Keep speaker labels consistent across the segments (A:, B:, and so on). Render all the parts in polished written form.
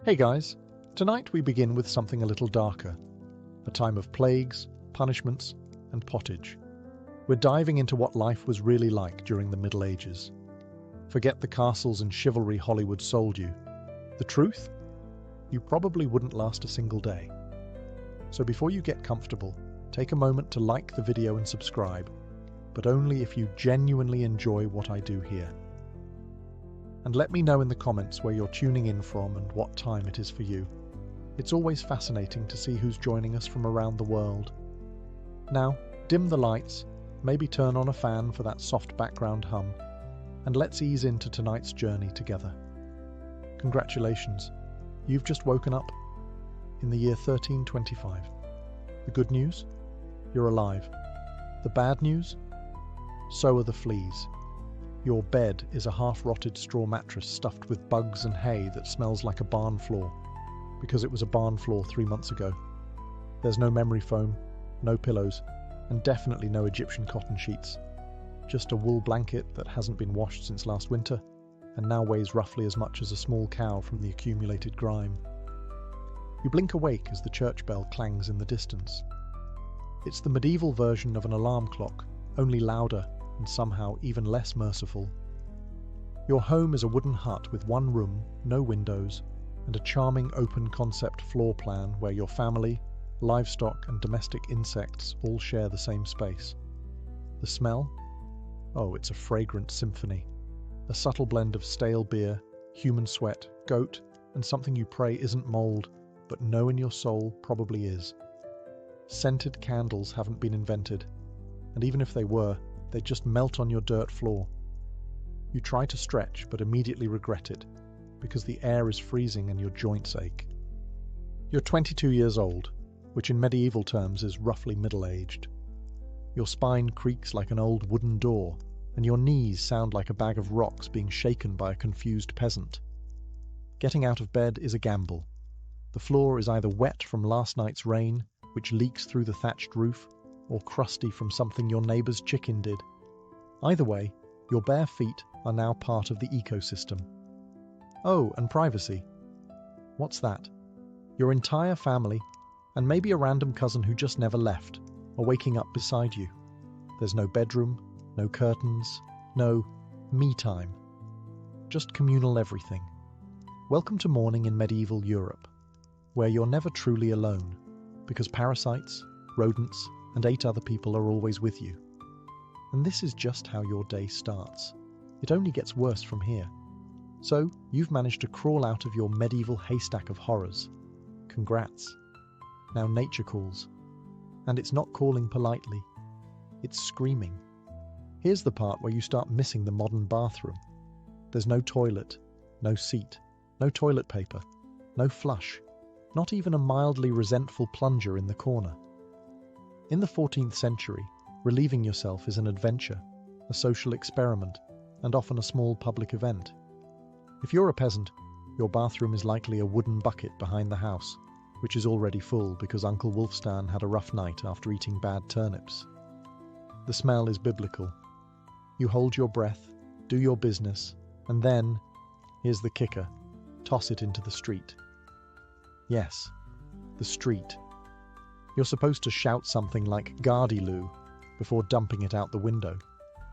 A: Hey guys, tonight we begin with something a little darker. A time of plagues, punishments, and pottage. We're diving into what life was really like during the Middle Ages. Forget the castles and chivalry Hollywood sold you. The truth? You probably wouldn't last a single day. So before you get comfortable, take a moment to like the video and subscribe, but only if you genuinely enjoy what I do here. And let me know in the comments where you're tuning in from and what time it is for you. It's always fascinating to see who's joining us from around the world. Now, dim the lights, maybe turn on a fan for that soft background hum, and let's ease into tonight's journey together. Congratulations, you've just woken up in the year 1325. The good news? You're alive. The bad news? So are the fleas. Your bed is a half-rotted straw mattress stuffed with bugs and hay that smells like a barn floor, because it was a barn floor 3 months ago. There's no memory foam, no pillows, and definitely no Egyptian cotton sheets. Just a wool blanket that hasn't been washed since last winter, and now weighs roughly as much as a small cow from the accumulated grime. You blink awake as the church bell clangs in the distance. It's the medieval version of an alarm clock, only louder and somehow even less merciful. Your home is a wooden hut with one room, no windows, and a charming open-concept floor plan where your family, livestock and domestic insects all share the same space. The smell? Oh, it's a fragrant symphony. A subtle blend of stale beer, human sweat, goat, and something you pray isn't mold, but know in your soul probably is. Scented candles haven't been invented, and even if they were, they'd just melt on your dirt floor. You try to stretch, but immediately regret it, because the air is freezing and your joints ache. You're 22 years old, which in medieval terms is roughly middle-aged. Your spine creaks like an old wooden door, and your knees sound like a bag of rocks being shaken by a confused peasant. Getting out of bed is a gamble. The floor is either wet from last night's rain, which leaks through the thatched roof, or crusty from something your neighbour's chicken did. Either way, your bare feet are now part of the ecosystem. Oh, and privacy. What's that? Your entire family, and maybe a random cousin who just never left, are waking up beside you. There's no bedroom, no curtains, no me time. Just communal everything. Welcome to morning in medieval Europe, where you're never truly alone, because parasites, rodents, and 8 other people are always with you. And this is just how your day starts. It only gets worse from here. So, you've managed to crawl out of your medieval haystack of horrors. Congrats. Now nature calls. And it's not calling politely. It's screaming. Here's the part where you start missing the modern bathroom. There's no toilet, no seat, no toilet paper, no flush, not even a mildly resentful plunger in the corner. In the 14th century, relieving yourself is an adventure, a social experiment, and often a small public event. If you're a peasant, your bathroom is likely a wooden bucket behind the house, which is already full because Uncle Wolfstan had a rough night after eating bad turnips. The smell is biblical. You hold your breath, do your business, and then, here's the kicker, toss it into the street. Yes, the street. You're supposed to shout something like "Gardez-lou" before dumping it out the window.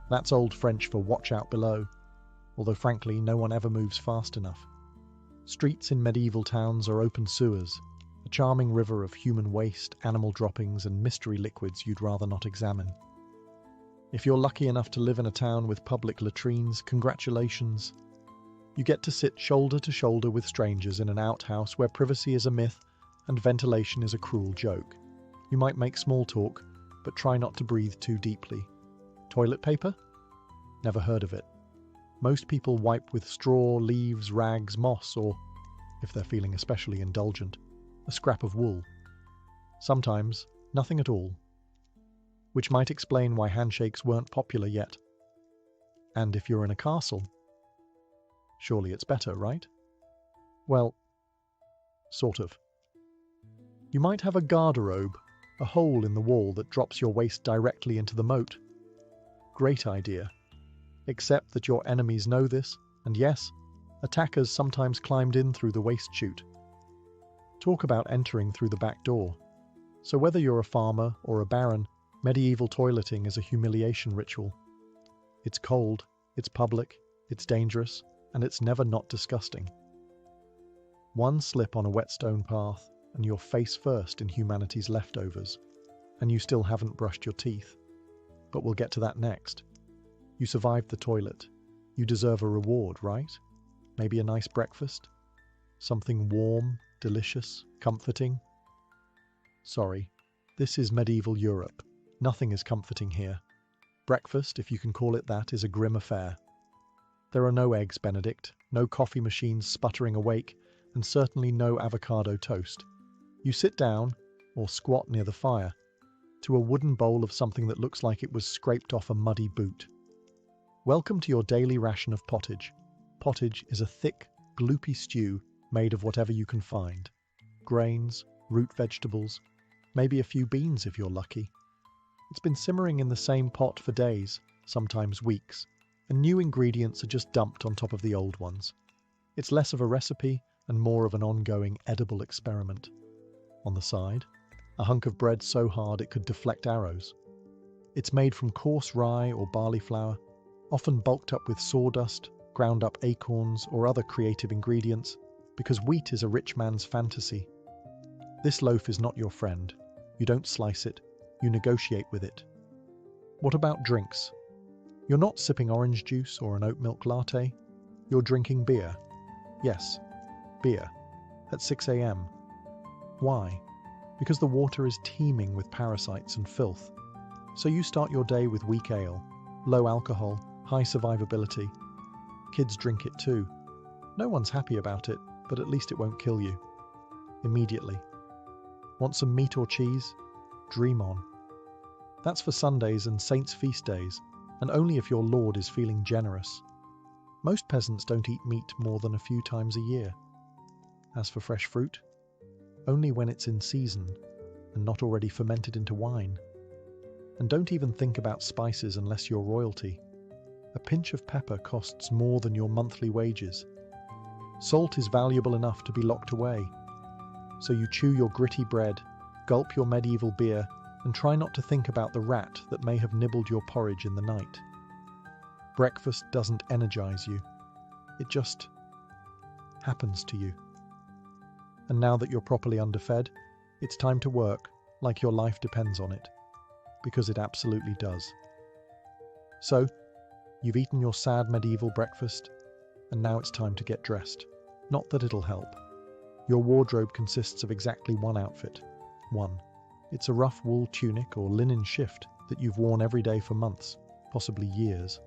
A: That's Old French for "watch out below," although frankly no one ever moves fast enough. Streets in medieval towns are open sewers, a charming river of human waste, animal droppings and mystery liquids you'd rather not examine. If you're lucky enough to live in a town with public latrines, congratulations. You get to sit shoulder to shoulder with strangers in an outhouse where privacy is a myth and ventilation is a cruel joke. You might make small talk, but try not to breathe too deeply. Toilet paper? Never heard of it. Most people wipe with straw, leaves, rags, moss, or, if they're feeling especially indulgent, a scrap of wool. Sometimes, nothing at all. Which might explain why handshakes weren't popular yet. And if you're in a castle, surely it's better, right? Well, sort of. You might have a garderobe, a hole in the wall that drops your waist directly into the moat. Great idea. Except that your enemies know this, and yes, attackers sometimes climbed in through the waist chute, Talk about entering through the back door. So whether you're a farmer or a baron, medieval toileting is a humiliation ritual. It's cold, it's public, it's dangerous, and it's never not disgusting. One slip on a wet stone path, and you're face first in humanity's leftovers, and you still haven't brushed your teeth. But we'll get to that next. You survived the toilet. You deserve a reward, right? Maybe a nice breakfast? Something warm, delicious, comforting? Sorry, this is medieval Europe. Nothing is comforting here. Breakfast, if you can call it that, is a grim affair. There are no eggs Benedict, no coffee machines sputtering awake, and certainly no avocado toast. You sit down, or squat near the fire, to a wooden bowl of something that looks like it was scraped off a muddy boot. Welcome to your daily ration of pottage. Pottage is a thick, gloopy stew made of whatever you can find. Grains, root vegetables, maybe a few beans if you're lucky. It's been simmering in the same pot for days, sometimes weeks, and new ingredients are just dumped on top of the old ones. It's less of a recipe and more of an ongoing edible experiment. On the side, a hunk of bread so hard it could deflect arrows. It's made from coarse rye or barley flour, often bulked up with sawdust, ground up acorns or other creative ingredients, because wheat is a rich man's fantasy. This loaf is not your friend. You don't slice it, you negotiate with it. What about drinks? You're not sipping orange juice or an oat milk latte. You're drinking beer. Yes, beer. At 6 a.m. Why? Because the water is teeming with parasites and filth. So you start your day with weak ale, low alcohol, high survivability. Kids drink it too. No one's happy about it, but at least it won't kill you. Immediately. Want some meat or cheese? Dream on. That's for Sundays and saints' feast days, and only if your lord is feeling generous. Most peasants don't eat meat more than a few times a year. As for fresh fruit, only when it's in season and not already fermented into wine. And don't even think about spices unless you're royalty. A pinch of pepper costs more than your monthly wages. Salt is valuable enough to be locked away. So you chew your gritty bread, gulp your medieval beer, and try not to think about the rat that may have nibbled your porridge in the night. Breakfast doesn't energize you. It just happens to you. And now that you're properly underfed, it's time to work like your life depends on it. Because it absolutely does. So, you've eaten your sad medieval breakfast, and now it's time to get dressed. Not that it'll help. Your wardrobe consists of exactly one outfit. One. It's a rough wool tunic or linen shift that you've worn every day for months, possibly years.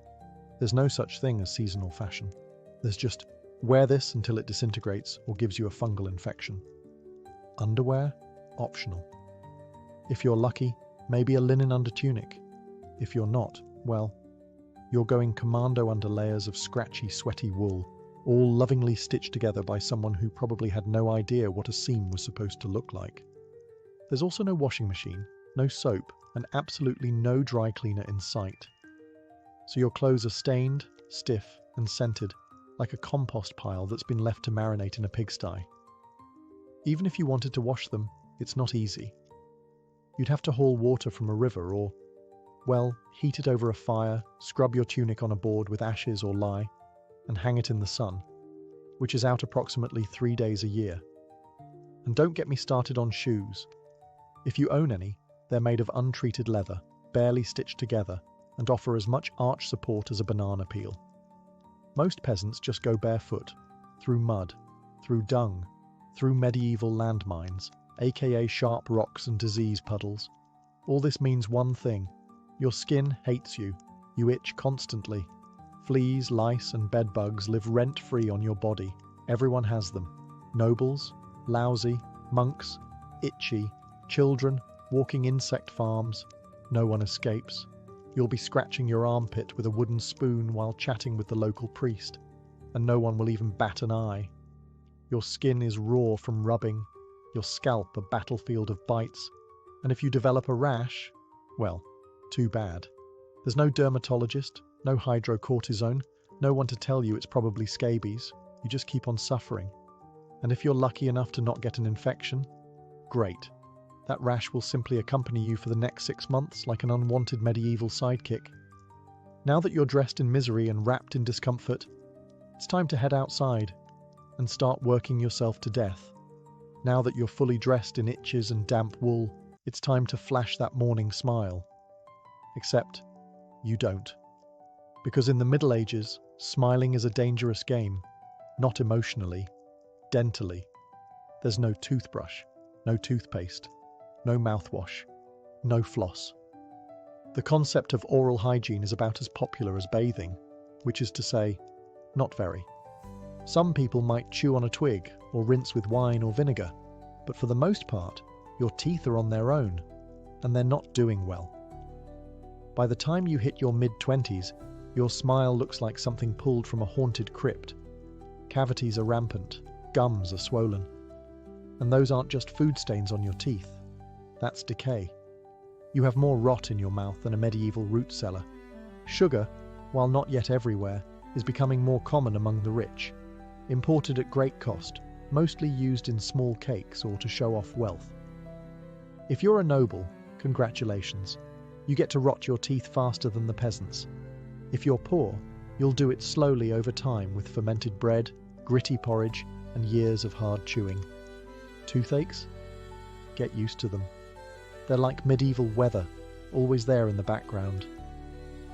A: There's no such thing as seasonal fashion. There's just wear this until it disintegrates or gives you a fungal infection. Underwear? Optional. If you're lucky, maybe a linen undertunic. If you're not, well, you're going commando under layers of scratchy, sweaty wool, all lovingly stitched together by someone who probably had no idea what a seam was supposed to look like. There's also no washing machine, no soap, and absolutely no dry cleaner in sight. So your clothes are stained, stiff, and scented, like a compost pile that's been left to marinate in a pigsty. Even if you wanted to wash them, it's not easy. You'd have to haul water from a river or, well, heat it over a fire, scrub your tunic on a board with ashes or lye, and hang it in the sun, which is out approximately 3 days a year. And don't get me started on shoes. If you own any, they're made of untreated leather, barely stitched together, and offer as much arch support as a banana peel. Most peasants just go barefoot, through mud, through dung, through medieval landmines, aka sharp rocks and disease puddles. All this means one thing. Your skin hates you. You itch constantly. Fleas, lice, and bedbugs live rent-free on your body. Everyone has them. Nobles, lousy, monks, itchy, children, walking insect farms. No one escapes. You'll be scratching your armpit with a wooden spoon while chatting with the local priest, and no one will even bat an eye. Your skin is raw from rubbing, your scalp a battlefield of bites, and if you develop a rash, well, too bad. There's no dermatologist, no hydrocortisone, no one to tell you it's probably scabies. You just keep on suffering. And if you're lucky enough to not get an infection, great. That rash will simply accompany you for the next 6 months like an unwanted medieval sidekick. Now that you're dressed in misery and wrapped in discomfort, it's time to head outside and start working yourself to death. Now that you're fully dressed in itches and damp wool, it's time to flash that morning smile. Except you don't. Because in the Middle Ages, smiling is a dangerous game, not emotionally, dentally. There's no toothbrush, no toothpaste, no mouthwash, no floss. The concept of oral hygiene is about as popular as bathing, which is to say, not very. Some people might chew on a twig or rinse with wine or vinegar, but for the most part, your teeth are on their own, and they're not doing well. By the time you hit your mid-20s, your smile looks like something pulled from a haunted crypt. Cavities are rampant, gums are swollen. And those aren't just food stains on your teeth. That's decay. You have more rot in your mouth than a medieval root cellar. Sugar, while not yet everywhere, is becoming more common among the rich. Imported at great cost, mostly used in small cakes or to show off wealth. If you're a noble, congratulations. You get to rot your teeth faster than the peasants. If you're poor, you'll do it slowly over time with fermented bread, gritty porridge, and years of hard chewing. Toothaches? Get used to them. They're like medieval weather, always there in the background.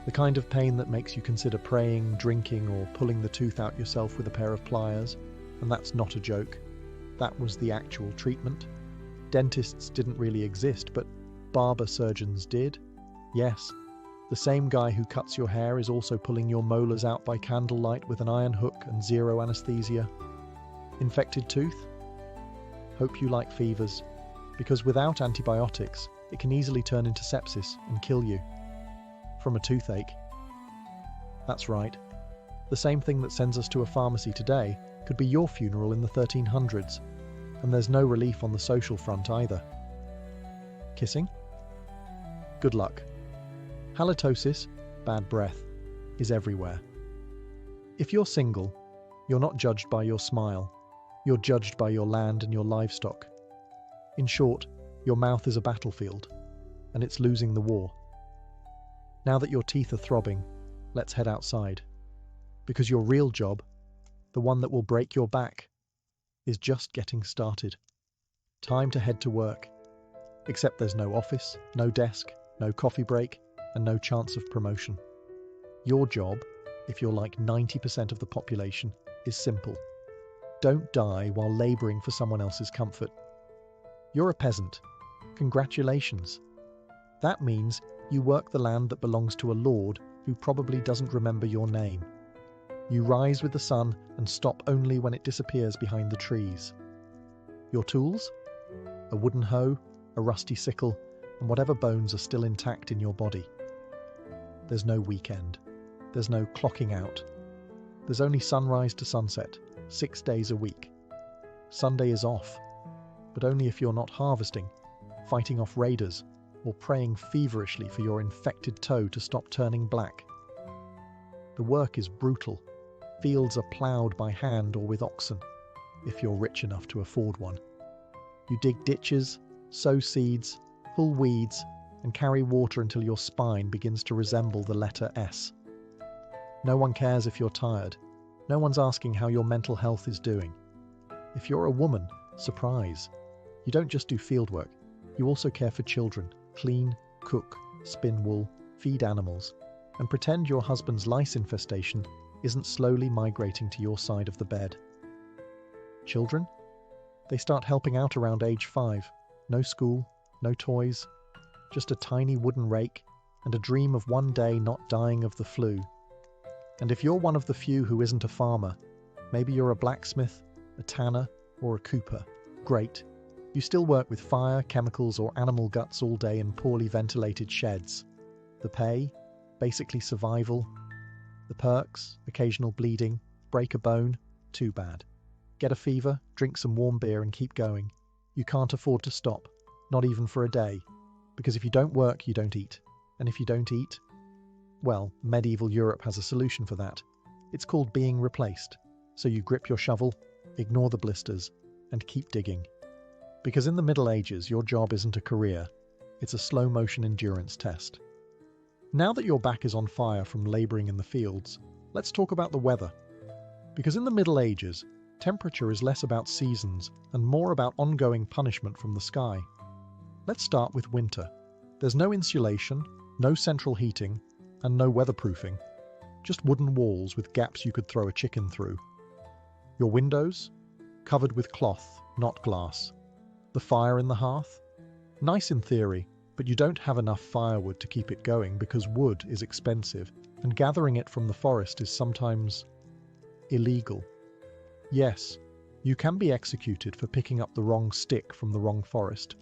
A: The kind of pain that makes you consider praying, drinking, or pulling the tooth out yourself with a pair of pliers. And that's not a joke. That was the actual treatment. Dentists didn't really exist, but barber surgeons did. Yes, the same guy who cuts your hair is also pulling your molars out by candlelight with an iron hook and zero anesthesia. Infected tooth? Hope you like fevers, because without antibiotics, it can easily turn into sepsis and kill you. From a toothache. That's right. The same thing that sends us to a pharmacy today could be your funeral in the 1300s, and there's no relief on the social front either. Kissing? Good luck. Halitosis, bad breath, is everywhere. If you're single, you're not judged by your smile. You're judged by your land and your livestock. In short, your mouth is a battlefield, and it's losing the war. Now that your teeth are throbbing, let's head outside. Because your real job, the one that will break your back, is just getting started. Time to head to work. Except there's no office, no desk, no coffee break, and no chance of promotion. Your job, if you're like 90% of the population, is simple. Don't die while labouring for someone else's comfort. You're a peasant. Congratulations. That means you work the land that belongs to a lord who probably doesn't remember your name. You rise with the sun and stop only when it disappears behind the trees. Your tools? A wooden hoe, a rusty sickle, and whatever bones are still intact in your body. There's no weekend. There's no clocking out. There's only sunrise to sunset, 6 days a week. Sunday is off, but only if you're not harvesting, fighting off raiders, or praying feverishly for your infected toe to stop turning black. The work is brutal. Fields are ploughed by hand or with oxen, if you're rich enough to afford one. You dig ditches, sow seeds, pull weeds, and carry water until your spine begins to resemble the letter S. No one cares if you're tired. No one's asking how your mental health is doing. If you're a woman, surprise. You don't just do field work. You also care for children, clean, cook, spin wool, feed animals, and pretend your husband's lice infestation isn't slowly migrating to your side of the bed. Children? They start helping out around age 5. No school, no toys, just a tiny wooden rake and a dream of one day not dying of the flu. And if you're one of the few who isn't a farmer, maybe you're a blacksmith, a tanner, or a cooper. Great. You still work with fire, chemicals, or animal guts all day in poorly ventilated sheds. The pay? Basically survival. The perks? Occasional bleeding. Break a bone? Too bad. Get a fever, drink some warm beer and keep going. You can't afford to stop, not even for a day. Because if you don't work, you don't eat. And if you don't eat, well, medieval Europe has a solution for that. It's called being replaced. So you grip your shovel, ignore the blisters, and keep digging. Because in the Middle Ages, your job isn't a career, it's a slow-motion endurance test. Now that your back is on fire from labouring in the fields, let's talk about the weather. Because in the Middle Ages, temperature is less about seasons and more about ongoing punishment from the sky. Let's start with winter. There's no insulation, no central heating, and no weatherproofing. Just wooden walls with gaps you could throw a chicken through. Your windows? Covered with cloth, not glass. The fire in the hearth? Nice in theory, but you don't have enough firewood to keep it going because wood is expensive, and gathering it from the forest is sometimes illegal. Yes, you can be executed for picking up the wrong stick from the wrong forest.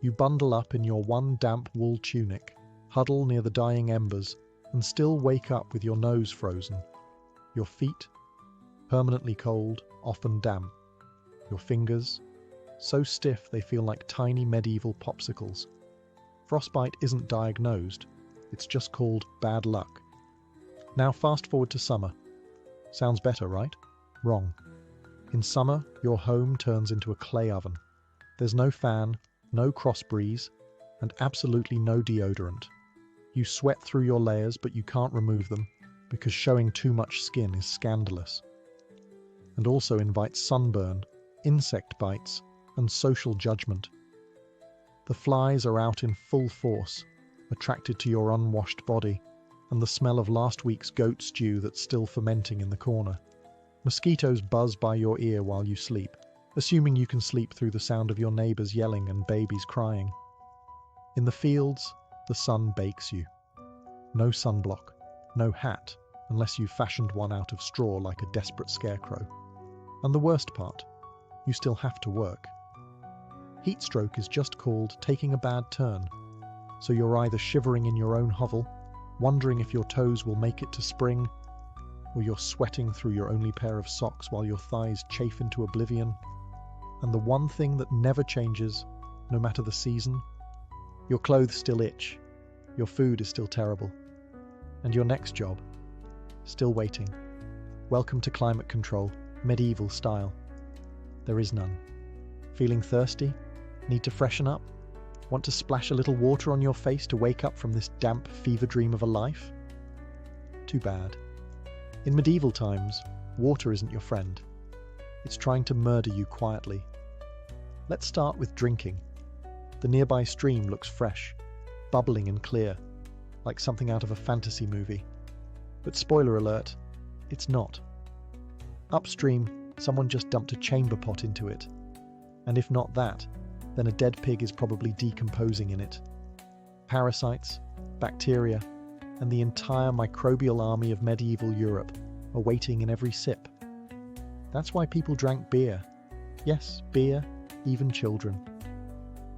A: You bundle up in your one damp wool tunic, huddle near the dying embers, and still wake up with your nose frozen. Your feet, permanently cold, often damp. Your fingers, so stiff they feel like tiny medieval popsicles. Frostbite isn't diagnosed, it's just called bad luck. Now fast forward to summer. Sounds better, right? Wrong. In summer, your home turns into a clay oven. There's no fan, no cross breeze, and absolutely no deodorant. You sweat through your layers, but you can't remove them, because showing too much skin is scandalous. And also invites sunburn, insect bites, and social judgment. The flies are out in full force, attracted to your unwashed body, and the smell of last week's goat stew that's still fermenting in the corner. Mosquitoes buzz by your ear while you sleep, assuming you can sleep through the sound of your neighbours yelling and babies crying. In the fields, the sun bakes you. No sunblock, no hat, unless you've fashioned one out of straw like a desperate scarecrow. And the worst part, you still have to work. Heatstroke is just called taking a bad turn, so you're either shivering in your own hovel, wondering if your toes will make it to spring, or you're sweating through your only pair of socks while your thighs chafe into oblivion. And the one thing that never changes, no matter the season, your clothes still itch, your food is still terrible, and your next job, still waiting. Welcome to climate control, medieval style. There is none. Feeling thirsty? Need to freshen up? Want to splash a little water on your face to wake up from this damp fever dream of a life? Too bad. In medieval times, water isn't your friend. It's trying to murder you quietly. Let's start with drinking. The nearby stream looks fresh, bubbling and clear, like something out of a fantasy movie. But spoiler alert, it's not. Upstream, someone just dumped a chamber pot into it. And if not that, then a dead pig is probably decomposing in it. Parasites, bacteria, and the entire microbial army of medieval Europe are waiting in every sip. That's why people drank beer. Yes, beer, even children.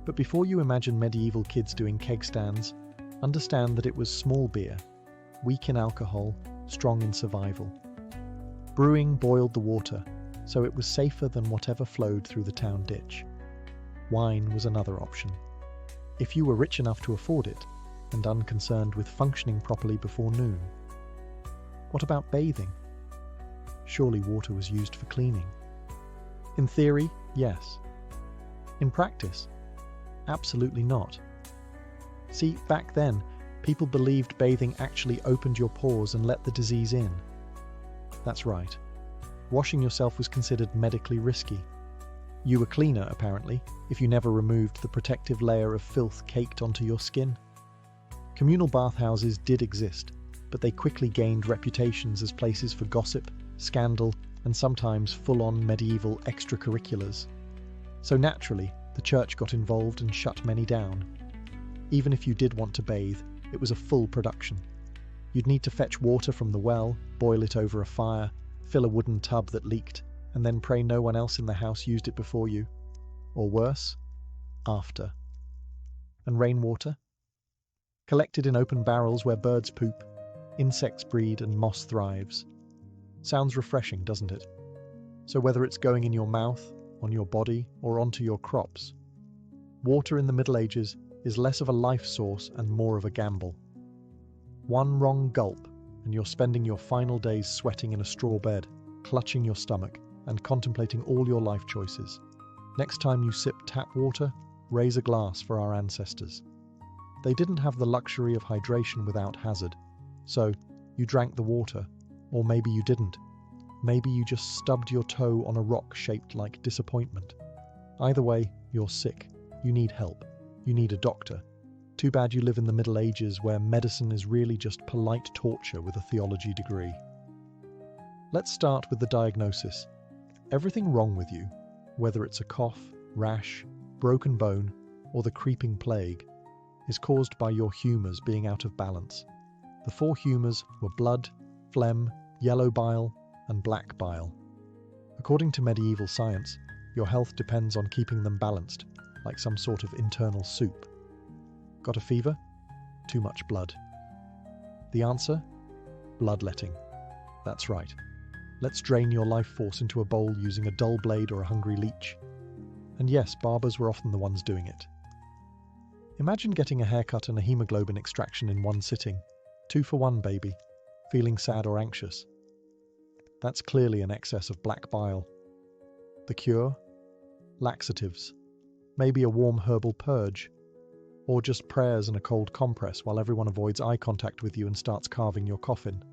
A: But before you imagine medieval kids doing keg stands, understand that it was small beer, weak in alcohol, strong in survival. Brewing boiled the water, so it was safer than whatever flowed through the town ditch. Wine was another option. If you were rich enough to afford it, and unconcerned with functioning properly before noon. What about bathing? Surely water was used for cleaning. In theory, yes. In practice, absolutely not. See, back then, people believed bathing actually opened your pores and let the disease in. That's right. Washing yourself was considered medically risky. You were cleaner, apparently, if you never removed the protective layer of filth caked onto your skin. Communal bathhouses did exist, but they quickly gained reputations as places for gossip, scandal, and sometimes full-on medieval extracurriculars. So naturally, the church got involved and shut many down. Even if you did want to bathe, it was a full production. You'd need to fetch water from the well, boil it over a fire, fill a wooden tub that leaked, and then pray no one else in the house used it before you. Or worse, after. And rainwater? Collected in open barrels where birds poop, insects breed, and moss thrives. Sounds refreshing, doesn't it? So whether it's going in your mouth, on your body, or onto your crops, water in the Middle Ages is less of a life source and more of a gamble. One wrong gulp, and you're spending your final days sweating in a straw bed, clutching your stomach, and contemplating all your life choices. Next time you sip tap water, raise a glass for our ancestors. They didn't have the luxury of hydration without hazard, so you drank the water, or maybe you didn't. Maybe you just stubbed your toe on a rock shaped like disappointment. Either way, you're sick. You need help. You need a doctor. Too bad you live in the Middle Ages where medicine is really just polite torture with a theology degree. Let's start with the diagnosis. Everything wrong with you, whether it's a cough, rash, broken bone, or the creeping plague, is caused by your humours being out of balance. The 4 humours were blood, phlegm, yellow bile, and black bile. According to medieval science, your health depends on keeping them balanced, like some sort of internal soup. Got a fever? Too much blood. The answer? Bloodletting. That's right. Let's drain your life force into a bowl using a dull blade or a hungry leech. And yes, barbers were often the ones doing it. Imagine getting a haircut and a hemoglobin extraction in one sitting. 2 for 1, baby. Feeling sad or anxious? That's clearly an excess of black bile. The cure? Laxatives. Maybe a warm herbal purge. Or just prayers and a cold compress while everyone avoids eye contact with you and starts carving your coffin.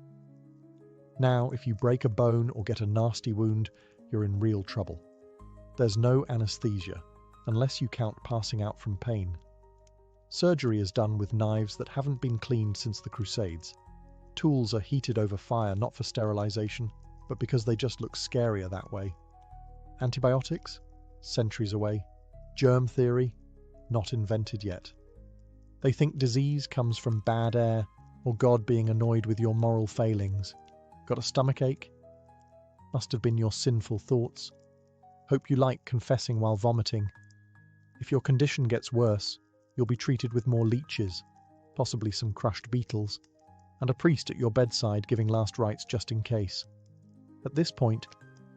A: Now, if you break a bone or get a nasty wound, you're in real trouble. There's no anesthesia, unless you count passing out from pain. Surgery is done with knives that haven't been cleaned since the Crusades. Tools are heated over fire not for sterilization, but because they just look scarier that way. Antibiotics? Centuries away. Germ theory? Not invented yet. They think disease comes from bad air or God being annoyed with your moral failings. Got a stomachache? Must have been your sinful thoughts. Hope you like confessing while vomiting. If your condition gets worse, you'll be treated with more leeches, possibly some crushed beetles, and a priest at your bedside giving last rites just in case. At this point,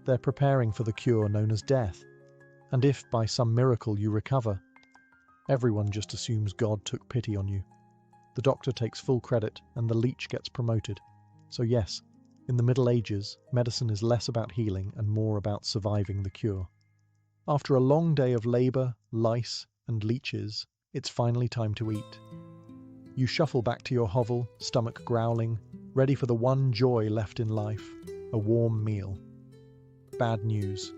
A: they're preparing for the cure known as death. And if, by some miracle, you recover, everyone just assumes God took pity on you. The doctor takes full credit and the leech gets promoted. So yes, in the Middle Ages, medicine is less about healing and more about surviving the cure. After a long day of labour, lice, and leeches, it's finally time to eat. You shuffle back to your hovel, stomach growling, ready for the one joy left in life, a warm meal. Bad news.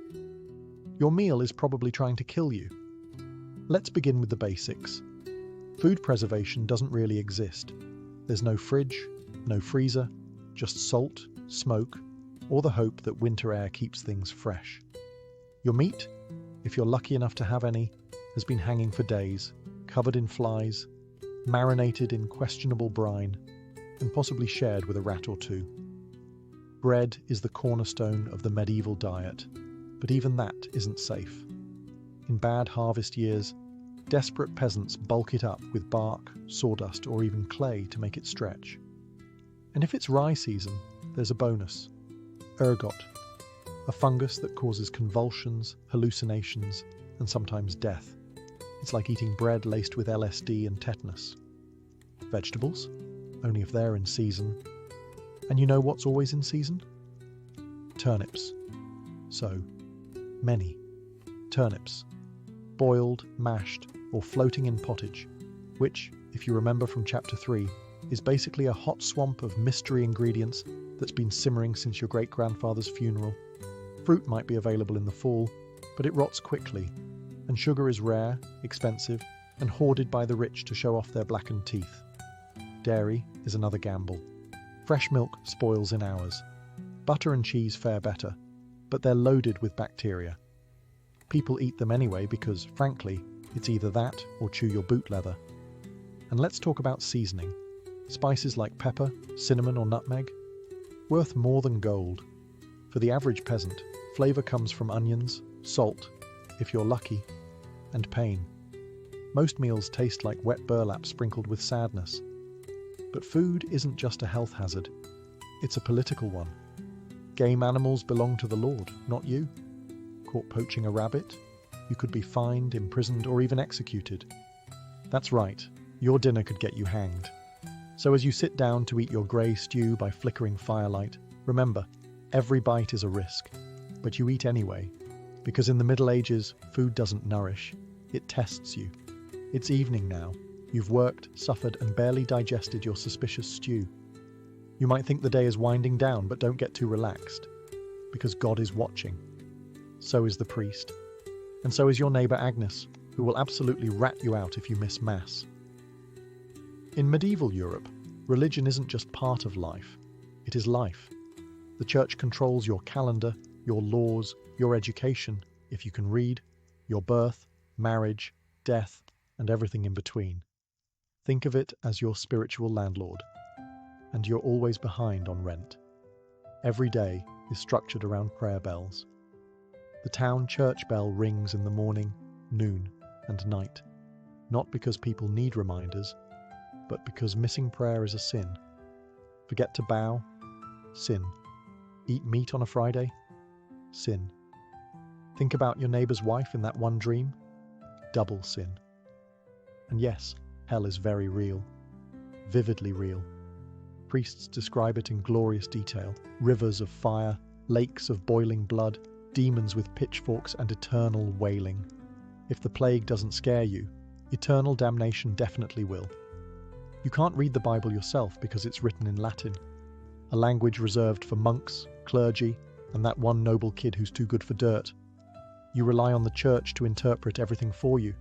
A: Your meal is probably trying to kill you. Let's begin with the basics. Food preservation doesn't really exist. There's no fridge, no freezer, just salt, smoke, or the hope that winter air keeps things fresh. Your meat, if you're lucky enough to have any, has been hanging for days, covered in flies, marinated in questionable brine, and possibly shared with a rat or two. Bread is the cornerstone of the medieval diet, but even that isn't safe. In bad harvest years, desperate peasants bulk it up with bark, sawdust, or even clay to make it stretch. And if it's rye season, there's a bonus. Ergot, a fungus that causes convulsions, hallucinations, and sometimes death. It's like eating bread laced with LSD and tetanus. Vegetables, only if they're in season. And you know what's always in season? Turnips. So, many turnips. Boiled, mashed, or floating in pottage, which, if you remember from chapter 3, is basically a hot swamp of mystery ingredients that's been simmering since your great-grandfather's funeral. Fruit might be available in the fall, but it rots quickly, and sugar is rare, expensive, and hoarded by the rich to show off their blackened teeth. Dairy is another gamble. Fresh milk spoils in hours. Butter and cheese fare better, but they're loaded with bacteria. People eat them anyway because, frankly, it's either that or chew your boot leather. And let's talk about seasoning. Spices like pepper, cinnamon, or nutmeg, worth more than gold. For the average peasant, flavour comes from onions, salt, if you're lucky, and pain. Most meals taste like wet burlap sprinkled with sadness. But food isn't just a health hazard, it's a political one. Game animals belong to the Lord, not you. Caught poaching a rabbit, you could be fined, imprisoned, or even executed. That's right, your dinner could get you hanged. So as you sit down to eat your grey stew by flickering firelight, remember, every bite is a risk. but you eat anyway, because in the Middle Ages, food doesn't nourish, it tests you. It's evening now. You've worked, suffered, and barely digested your suspicious stew. You might think the day is winding down, but don't get too relaxed, because God is watching. So is the priest. And so is your neighbour Agnes, who will absolutely rat you out if you miss Mass. In medieval Europe, religion isn't just part of life, it is life. The church controls your calendar, your laws, your education, if you can read, your birth, marriage, death, and everything in between. Think of it as your spiritual landlord, and you're always behind on rent. Every day is structured around prayer bells. The town church bell rings in the morning, noon, and night, not because people need reminders, but because missing prayer is a sin. Forget to bow? Sin. Eat meat on a Friday? Sin. Think about your neighbour's wife in that one dream? Double sin. And yes, hell is very real. Vividly real. Priests describe it in glorious detail. Rivers of fire, lakes of boiling blood, demons with pitchforks and eternal wailing. If the plague doesn't scare you, eternal damnation definitely will. You can't read the Bible yourself because it's written in Latin, a language reserved for monks, clergy, and that one noble kid who's too good for dirt. You rely on the church to interpret everything for you.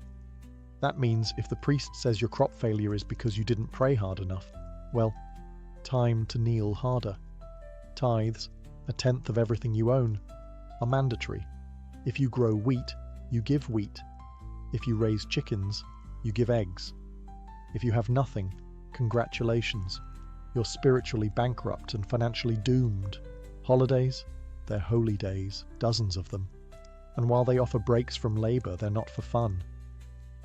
A: That means if the priest says your crop failure is because you didn't pray hard enough, well, time to kneel harder. Tithes, a tenth of everything you own, are mandatory. If you grow wheat, you give wheat. If you raise chickens, you give eggs. If you have nothing, congratulations. You're spiritually bankrupt and financially doomed. Holidays? They're holy days, dozens of them. And while they offer breaks from labour, they're not for fun.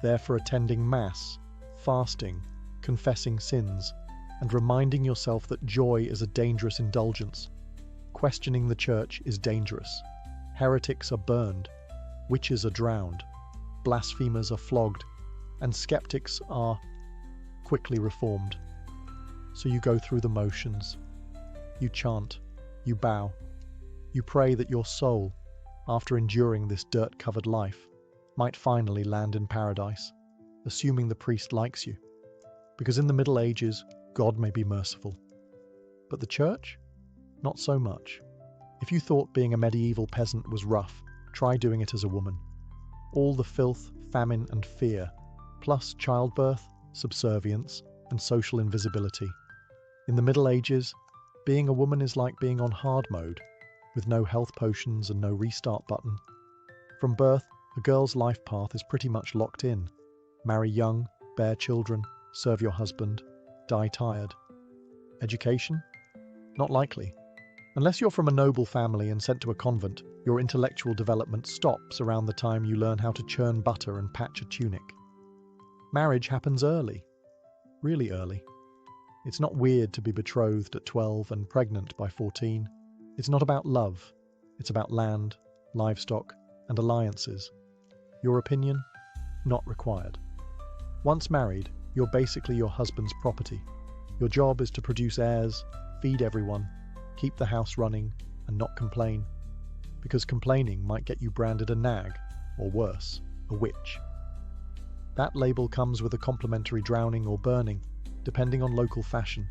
A: They're for attending Mass, fasting, confessing sins, and reminding yourself that joy is a dangerous indulgence. Questioning the church is dangerous. Heretics are burned, witches are drowned, blasphemers are flogged, and skeptics are quickly reformed. So you go through the motions. You chant, you bow, you pray that your soul, after enduring this dirt-covered life, might finally land in paradise, assuming the priest likes you. Because in the Middle Ages, God may be merciful. But the church? Not so much. If you thought being a medieval peasant was rough, try doing it as a woman. All the filth, famine, and fear, plus childbirth, subservience, and social invisibility. In the Middle Ages, being a woman is like being on hard mode, with no health potions and no restart button. From birth, a girl's life path is pretty much locked in. Marry young, bear children, serve your husband, die tired. Education? Not likely. Unless you're from a noble family and sent to a convent, your intellectual development stops around the time you learn how to churn butter and patch a tunic. Marriage happens early. Really early. It's not weird to be betrothed at 12 and pregnant by 14. It's not about love. It's about land, livestock, and alliances. Your opinion? Not required. Once married, you're basically your husband's property. Your job is to produce heirs, feed everyone, keep the house running, and not complain. Because complaining might get you branded a nag, or worse, a witch. That label comes with a complimentary drowning or burning, depending on local fashion.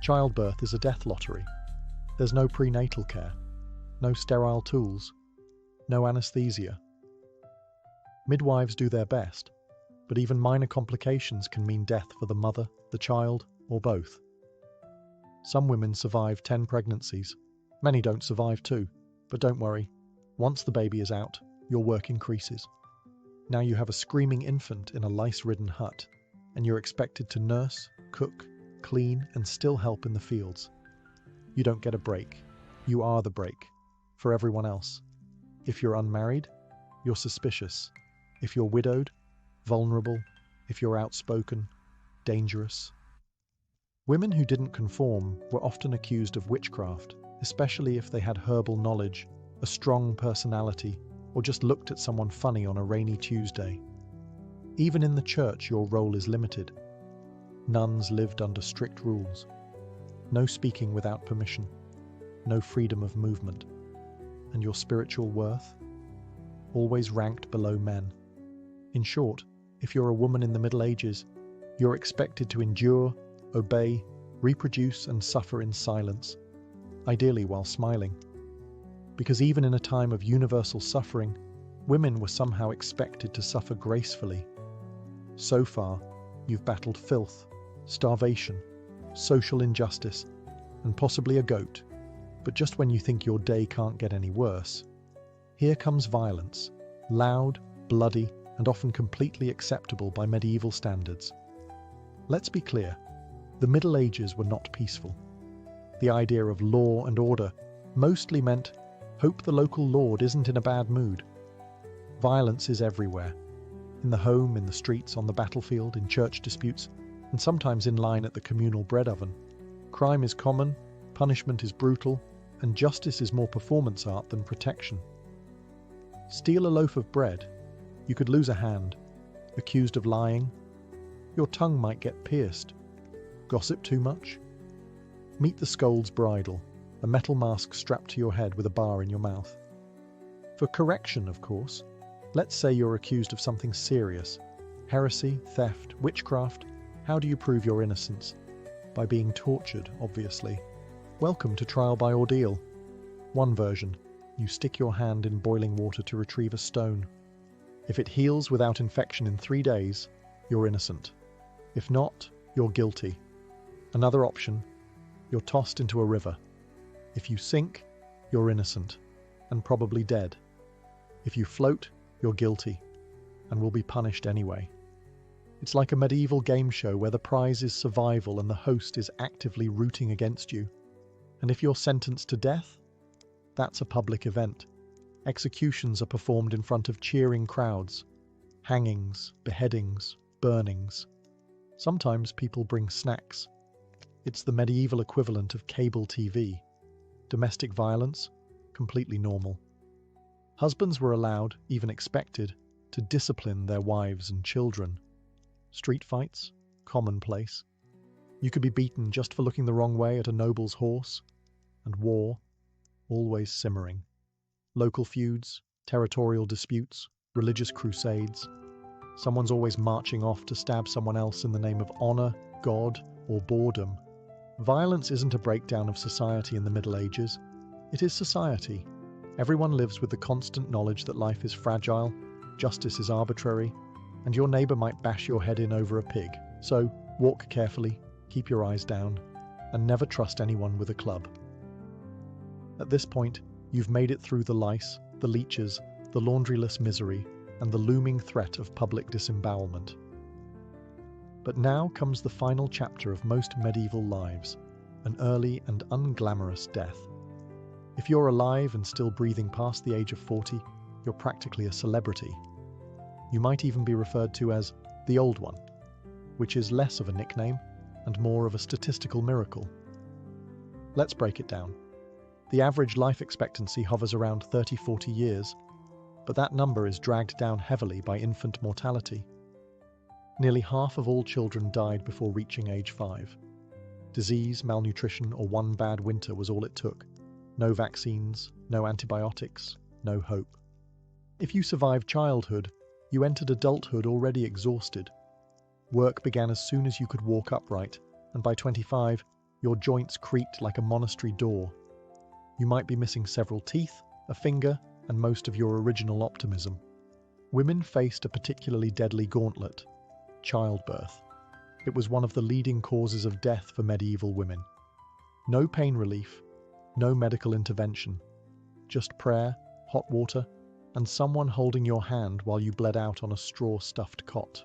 A: Childbirth is a death lottery. There's no prenatal care, no sterile tools, no anesthesia. Midwives do their best, but even minor complications can mean death for the mother, the child, or both. Some women survive 10 pregnancies. Many don't survive 2, but don't worry. Once the baby is out, your work increases. Now you have a screaming infant in a lice-ridden hut, and you're expected to nurse, cook, clean, and still help in the fields. You don't get a break. You are the break, for everyone else. If you're unmarried, you're suspicious. If you're widowed, vulnerable. If you're outspoken, dangerous. Women who didn't conform were often accused of witchcraft, especially if they had herbal knowledge, a strong personality, or just looked at someone funny on a rainy Tuesday. Even in the church, your role is limited. Nuns lived under strict rules. No speaking without permission. No freedom of movement. and your spiritual worth, always ranked below men. In short, if you're a woman in the Middle Ages, you're expected to endure, obey, reproduce, and suffer in silence, ideally while smiling. Because even in a time of universal suffering, women were somehow expected to suffer gracefully. So far, you've battled filth, starvation, social injustice, and possibly a goat. But just when you think your day can't get any worse, here comes violence, loud, bloody, and often completely acceptable by medieval standards. Let's be clear, the Middle Ages were not peaceful. The idea of law and order mostly meant, hope the local lord isn't in a bad mood. Violence is everywhere, in the home, in the streets, on the battlefield, in church disputes, and sometimes in line at the communal bread oven. Crime is common, punishment is brutal, and justice is more performance art than protection. Steal a loaf of bread, you could lose a hand. Accused of lying, your tongue might get pierced. Gossip too much? Meet the scold's bridle, a metal mask strapped to your head with a bar in your mouth. For correction, of course, let's say you're accused of something serious. Heresy, theft, witchcraft. How do you prove your innocence? By being tortured, obviously. Welcome to trial by ordeal. One version, you stick your hand in boiling water to retrieve a stone. If it heals without infection in 3 days, you're innocent. If not, you're guilty. Another option, you're tossed into a river. If you sink, you're innocent, and probably dead. If you float, you're guilty, and will be punished anyway. It's like a medieval game show where the prize is survival and the host is actively rooting against you. And if you're sentenced to death, that's a public event. Executions are performed in front of cheering crowds. Hangings, beheadings, burnings. Sometimes people bring snacks. It's the medieval equivalent of cable TV. Domestic violence, completely normal. Husbands were allowed, even expected, to discipline their wives and children. Street fights, commonplace. You could be beaten just for looking the wrong way at a noble's horse. And war, always simmering. Local feuds, territorial disputes, religious crusades. Someone's always marching off to stab someone else in the name of honor, God, or boredom. Violence isn't a breakdown of society in the Middle Ages. It is society. Everyone lives with the constant knowledge that life is fragile, justice is arbitrary, and your neighbor might bash your head in over a pig. So, walk carefully, keep your eyes down, and never trust anyone with a club. At this point, you've made it through the lice, the leeches, the laundryless misery, and the looming threat of public disembowelment. But now comes the final chapter of most medieval lives, an early and unglamorous death. If you're alive and still breathing past the age of 40, you're practically a celebrity. You might even be referred to as the Old One, which is less of a nickname and more of a statistical miracle. Let's break it down. The average life expectancy hovers around 30-40 years, but that number is dragged down heavily by infant mortality. Nearly half of all children died before reaching age 5. Disease, malnutrition, or one bad winter was all it took. No vaccines, no antibiotics, no hope. If you survived childhood, you entered adulthood already exhausted. Work began as soon as you could walk upright, and by 25, your joints creaked like a monastery door. You might be missing several teeth, a finger, and most of your original optimism. Women faced a particularly deadly gauntlet: childbirth. It was one of the leading causes of death for medieval women. No pain relief, no medical intervention, just prayer, hot water, and someone holding your hand while you bled out on a straw-stuffed cot.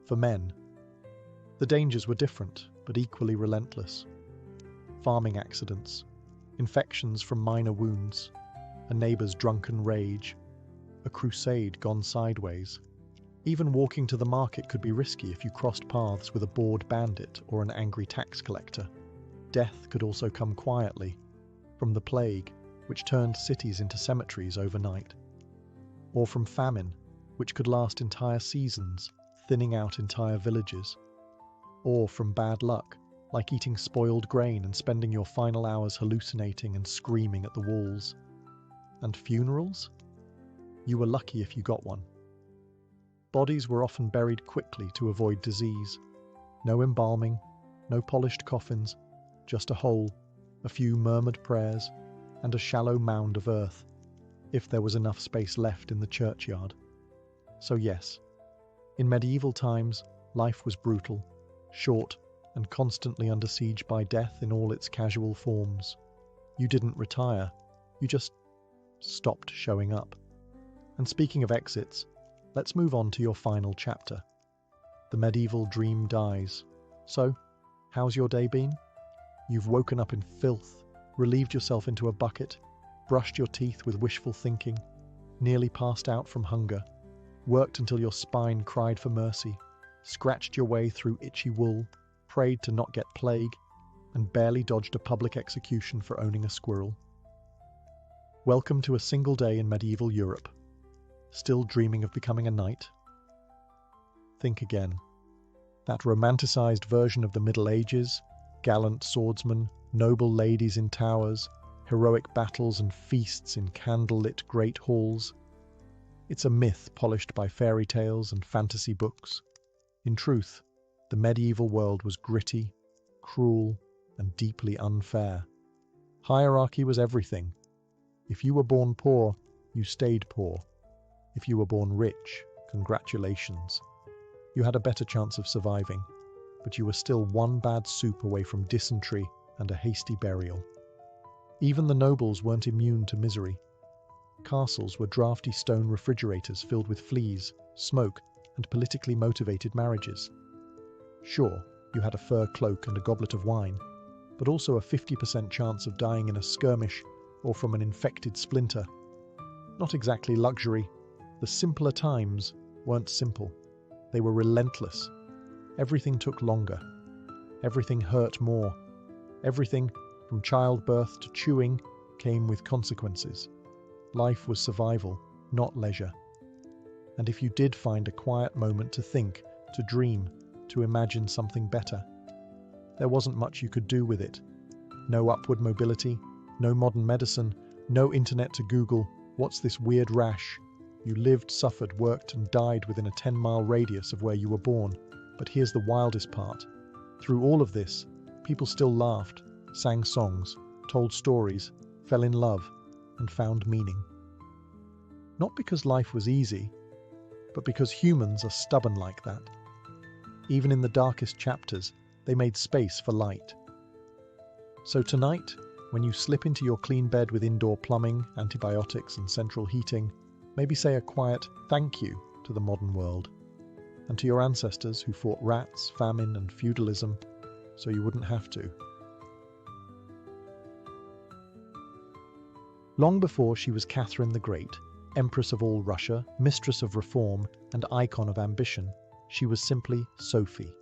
A: For men, the dangers were different, but equally relentless. Farming accidents, infections from minor wounds, a neighbor's drunken rage, a crusade gone sideways. Even walking to the market could be risky if you crossed paths with a bored bandit or an angry tax collector. Death could also come quietly, from the plague, which turned cities into cemeteries overnight, or from famine, which could last entire seasons, thinning out entire villages, or from bad luck, like eating spoiled grain and spending your final hours hallucinating and screaming at the walls. And funerals? You were lucky if you got one. Bodies were often buried quickly to avoid disease. No embalming, no polished coffins, just a hole, a few murmured prayers, and a shallow mound of earth, if there was enough space left in the churchyard. So yes, in medieval times, life was brutal, short, and constantly under siege by death in all its casual forms. You didn't retire, you just stopped showing up. And speaking of exits, let's move on to your final chapter. The medieval dream dies. So, how's your day been? You've woken up in filth, relieved yourself into a bucket, brushed your teeth with wishful thinking, nearly passed out from hunger, worked until your spine cried for mercy, scratched your way through itchy wool, prayed to not get plague, and barely dodged a public execution for owning a squirrel. Welcome to a single day in medieval Europe. Still dreaming of becoming a knight? Think again. That romanticized version of the Middle Ages, gallant swordsmen, noble ladies in towers, heroic battles and feasts in candle-lit great halls. It's a myth polished by fairy tales and fantasy books. In truth, the medieval world was gritty, cruel, and deeply unfair. Hierarchy was everything. If you were born poor, you stayed poor. If you were born rich, congratulations. You had a better chance of surviving, but you were still one bad soup away from dysentery and a hasty burial. Even the nobles weren't immune to misery. Castles were drafty stone refrigerators filled with fleas, smoke, and politically motivated marriages. Sure, you had a fur cloak and a goblet of wine, but also a 50% chance of dying in a skirmish or from an infected splinter. Not exactly luxury. The simpler times weren't simple. They were relentless. Everything took longer. Everything hurt more. Everything, from childbirth to chewing, came with consequences. Life was survival, not leisure. And if you did find a quiet moment to think, to dream, to imagine something better, there wasn't much you could do with it. No upward mobility, no modern medicine, no internet to Google, "What's this weird rash?" You lived, suffered, worked, and died within a 10-mile radius of where you were born. But here's the wildest part. Through all of this, people still laughed, sang songs, told stories, fell in love, and found meaning. Not because life was easy, but because humans are stubborn like that. Even in the darkest chapters, they made space for light. So tonight, when you slip into your clean bed with indoor plumbing, antibiotics, and central heating, maybe say a quiet thank you to the modern world, and to your ancestors who fought rats, famine, and feudalism, so you wouldn't have to. Long before she was Catherine the Great, Empress of all Russia, mistress of reform, and icon of ambition, she was simply Sophie.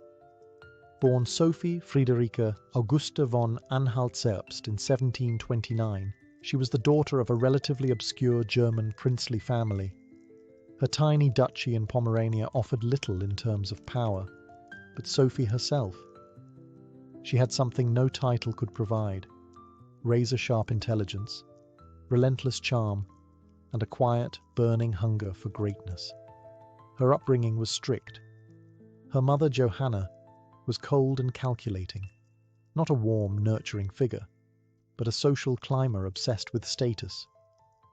A: Born Sophie Friederike Augusta von Anhalt-Zerbst in 1729, she was the daughter of a relatively obscure German princely family. Her tiny duchy in Pomerania offered little in terms of power, but Sophie herself. She had something no title could provide: razor-sharp intelligence, relentless charm, and a quiet, burning hunger for greatness. Her upbringing was strict. Her mother, Johanna, was cold and calculating, not a warm, nurturing figure, but a social climber obsessed with status.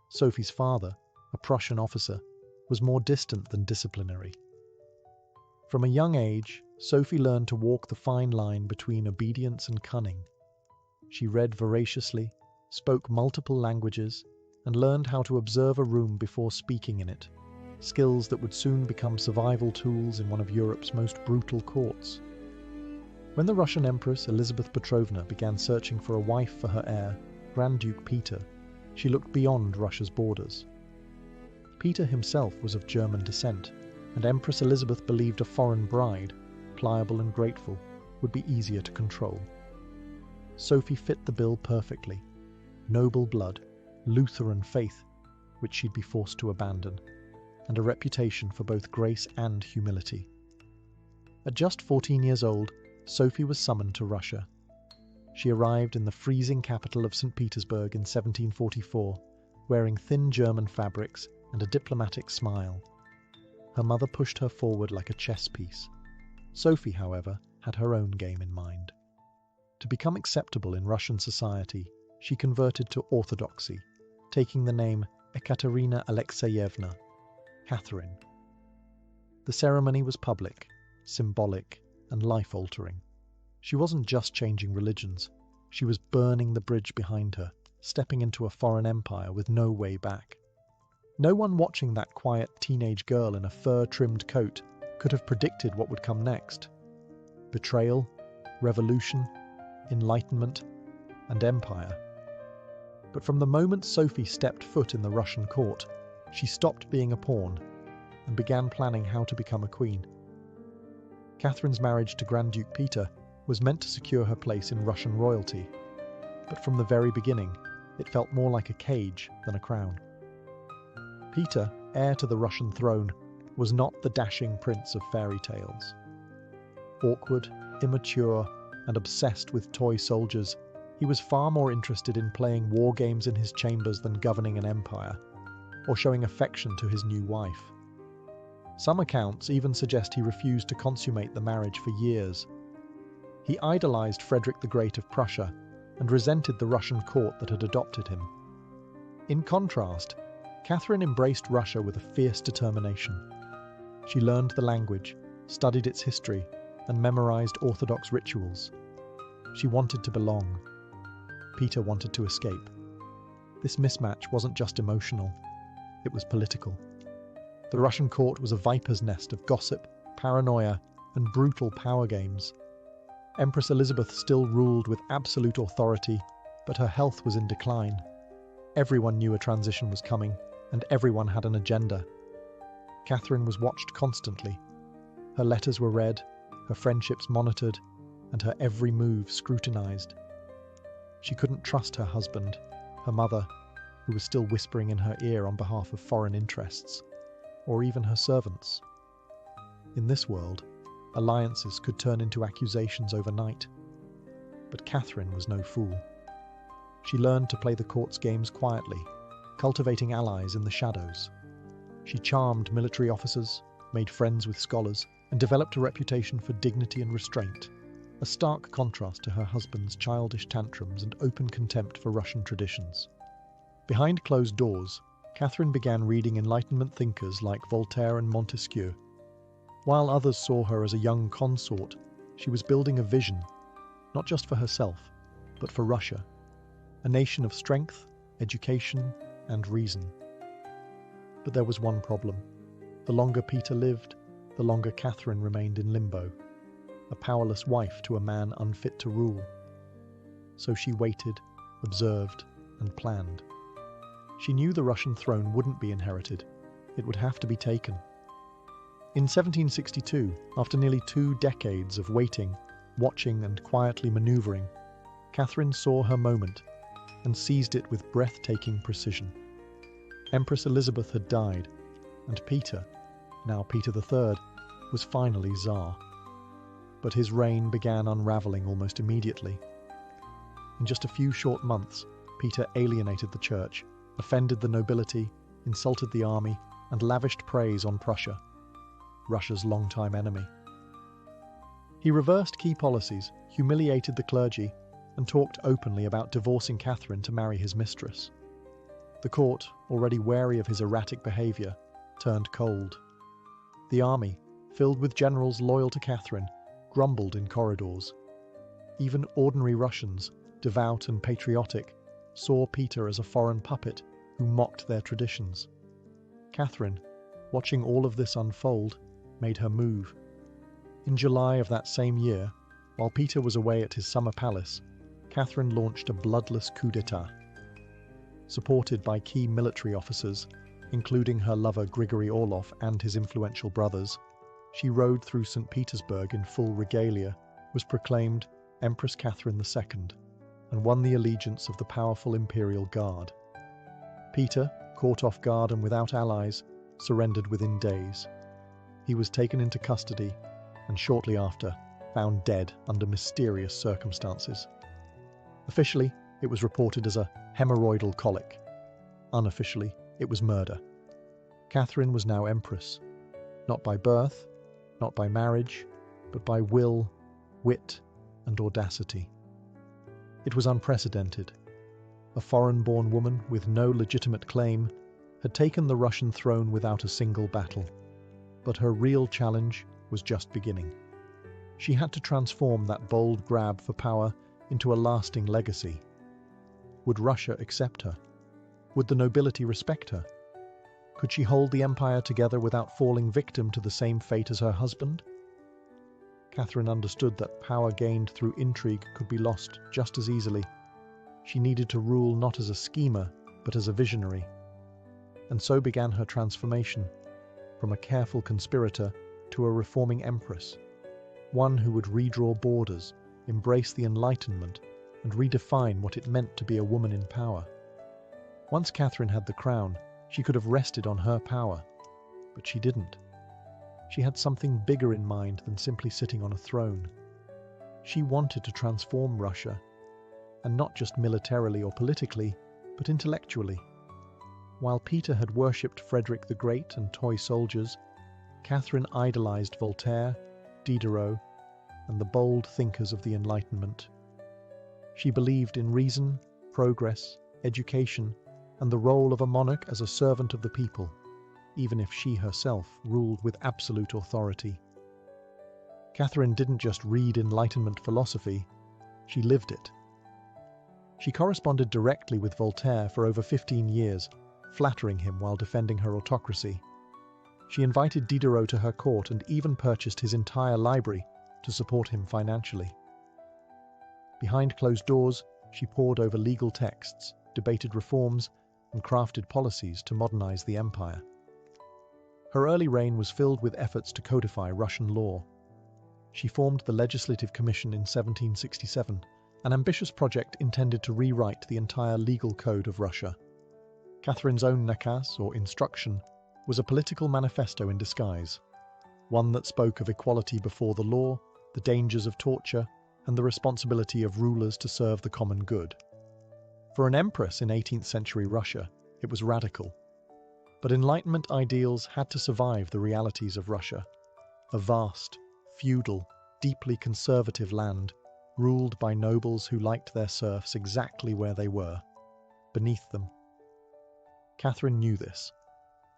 A: Sophie's father, a Prussian officer, was more distant than disciplinary. From a young age, Sophie learned to walk the fine line between obedience and cunning. She read voraciously, spoke multiple languages, and learned how to observe a room before speaking in it, skills that would soon become survival tools in one of Europe's most brutal courts. When the Russian Empress Elizabeth Petrovna began searching for a wife for her heir, Grand Duke Peter, she looked beyond Russia's borders. Peter himself was of German descent, and Empress Elizabeth believed a foreign bride, pliable and grateful, would be easier to control. Sophie fit the bill perfectly. Noble blood, Lutheran faith, which she'd be forced to abandon, and a reputation for both grace and humility. At just 14 years old, Sophie was summoned to Russia. She arrived in the freezing capital of St. Petersburg in 1744, wearing thin German fabrics and a diplomatic smile. Her mother pushed her forward like a chess piece. Sophie, however, had her own game in mind. To become acceptable in Russian society, she converted to Orthodoxy, taking the name Ekaterina Alexeyevna, Catherine. The ceremony was public, symbolic, and life-altering. She wasn't just changing religions, she was burning the bridge behind her, stepping into a foreign empire with no way back. No one watching that quiet teenage girl in a fur-trimmed coat could have predicted what would come next. Betrayal, revolution, enlightenment, and empire. But from the moment Sophie stepped foot in the Russian court, she stopped being a pawn and began planning how to become a queen. Catherine's marriage to Grand Duke Peter was meant to secure her place in Russian royalty, but from the very beginning, it felt more like a cage than a crown. Peter, heir to the Russian throne, was not the dashing prince of fairy tales. Awkward, immature, and obsessed with toy soldiers, he was far more interested in playing war games in his chambers than governing an empire, or showing affection to his new wife. Some accounts even suggest he refused to consummate the marriage for years. He idolized Frederick the Great of Prussia and resented the Russian court that had adopted him. In contrast, Catherine embraced Russia with a fierce determination. She learned the language, studied its history, and memorized Orthodox rituals. She wanted to belong. Peter wanted to escape. This mismatch wasn't just emotional, it was political. The Russian court was a viper's nest of gossip, paranoia, and brutal power games. Empress Elizabeth still ruled with absolute authority, but her health was in decline. Everyone knew a transition was coming, and everyone had an agenda. Catherine was watched constantly. Her letters were read, her friendships monitored, and her every move scrutinized. She couldn't trust her husband, her mother, who was still whispering in her ear on behalf of foreign interests, or even her servants. In this world, alliances could turn into accusations overnight. But Catherine was no fool. She learned to play the court's games quietly, cultivating allies in the shadows. She charmed military officers, made friends with scholars, and developed a reputation for dignity and restraint, a stark contrast to her husband's childish tantrums and open contempt for Russian traditions. Behind closed doors, Catherine began reading Enlightenment thinkers like Voltaire and Montesquieu. While others saw her as a young consort, she was building a vision, not just for herself, but for Russia, a nation of strength, education, and reason. But there was one problem. The longer Peter lived, the longer Catherine remained in limbo, a powerless wife to a man unfit to rule. So she waited, observed, and planned. She knew the Russian throne wouldn't be inherited. It would have to be taken. In 1762, after nearly 2 decades of waiting, watching, and quietly maneuvering, Catherine saw her moment and seized it with breathtaking precision. Empress Elizabeth had died, and Peter, now Peter III, was finally Tsar. But his reign began unraveling almost immediately. In just a few short months, Peter alienated the church, offended the nobility, insulted the army, and lavished praise on Prussia, Russia's longtime enemy. He reversed key policies, humiliated the clergy, and talked openly about divorcing Catherine to marry his mistress. The court, already wary of his erratic behaviour, turned cold. The army, filled with generals loyal to Catherine, grumbled in corridors. Even ordinary Russians, devout and patriotic, saw Peter as a foreign puppet who mocked their traditions. Catherine, watching all of this unfold, made her move. In July of that same year, while Peter was away at his summer palace, Catherine launched a bloodless coup d'etat. Supported by key military officers, including her lover Grigory Orlov and his influential brothers, she rode through St. Petersburg in full regalia, was proclaimed Empress Catherine II, and won the allegiance of the powerful Imperial Guard. Peter, caught off guard and without allies, surrendered within days. He was taken into custody, and shortly after, found dead under mysterious circumstances. Officially, it was reported as a hemorrhoidal colic. Unofficially, it was murder. Catherine was now empress, not by birth, not by marriage, but by will, wit, and audacity. It was unprecedented. A foreign-born woman with no legitimate claim had taken the Russian throne without a single battle. But her real challenge was just beginning. She had to transform that bold grab for power into a lasting legacy. Would Russia accept her? Would the nobility respect her? Could she hold the empire together without falling victim to the same fate as her husband? Catherine understood that power gained through intrigue could be lost just as easily. She needed to rule not as a schemer, but as a visionary. And so began her transformation, from a careful conspirator to a reforming empress, one who would redraw borders, embrace the Enlightenment, and redefine what it meant to be a woman in power. Once Catherine had the crown, she could have rested on her power, but she didn't. She had something bigger in mind than simply sitting on a throne. She wanted to transform Russia, and not just militarily or politically, but intellectually. While Peter had worshipped Frederick the Great and toy soldiers, Catherine idolized Voltaire, Diderot, and the bold thinkers of the Enlightenment. She believed in reason, progress, education, and the role of a monarch as a servant of the people, even if she herself ruled with absolute authority. Catherine didn't just read Enlightenment philosophy, she lived it. She corresponded directly with Voltaire for over 15 years, flattering him while defending her autocracy. She invited Diderot to her court and even purchased his entire library to support him financially. Behind closed doors, she pored over legal texts, debated reforms, and crafted policies to modernize the empire. Her early reign was filled with efforts to codify Russian law. She formed the Legislative Commission in 1767, an ambitious project intended to rewrite the entire legal code of Russia. Catherine's own nakaz, or instruction, was a political manifesto in disguise, one that spoke of equality before the law, the dangers of torture, and the responsibility of rulers to serve the common good. For an empress in 18th century Russia, it was radical. But Enlightenment ideals had to survive the realities of Russia, a vast, feudal, deeply conservative land ruled by nobles who liked their serfs exactly where they were, beneath them. Catherine knew this.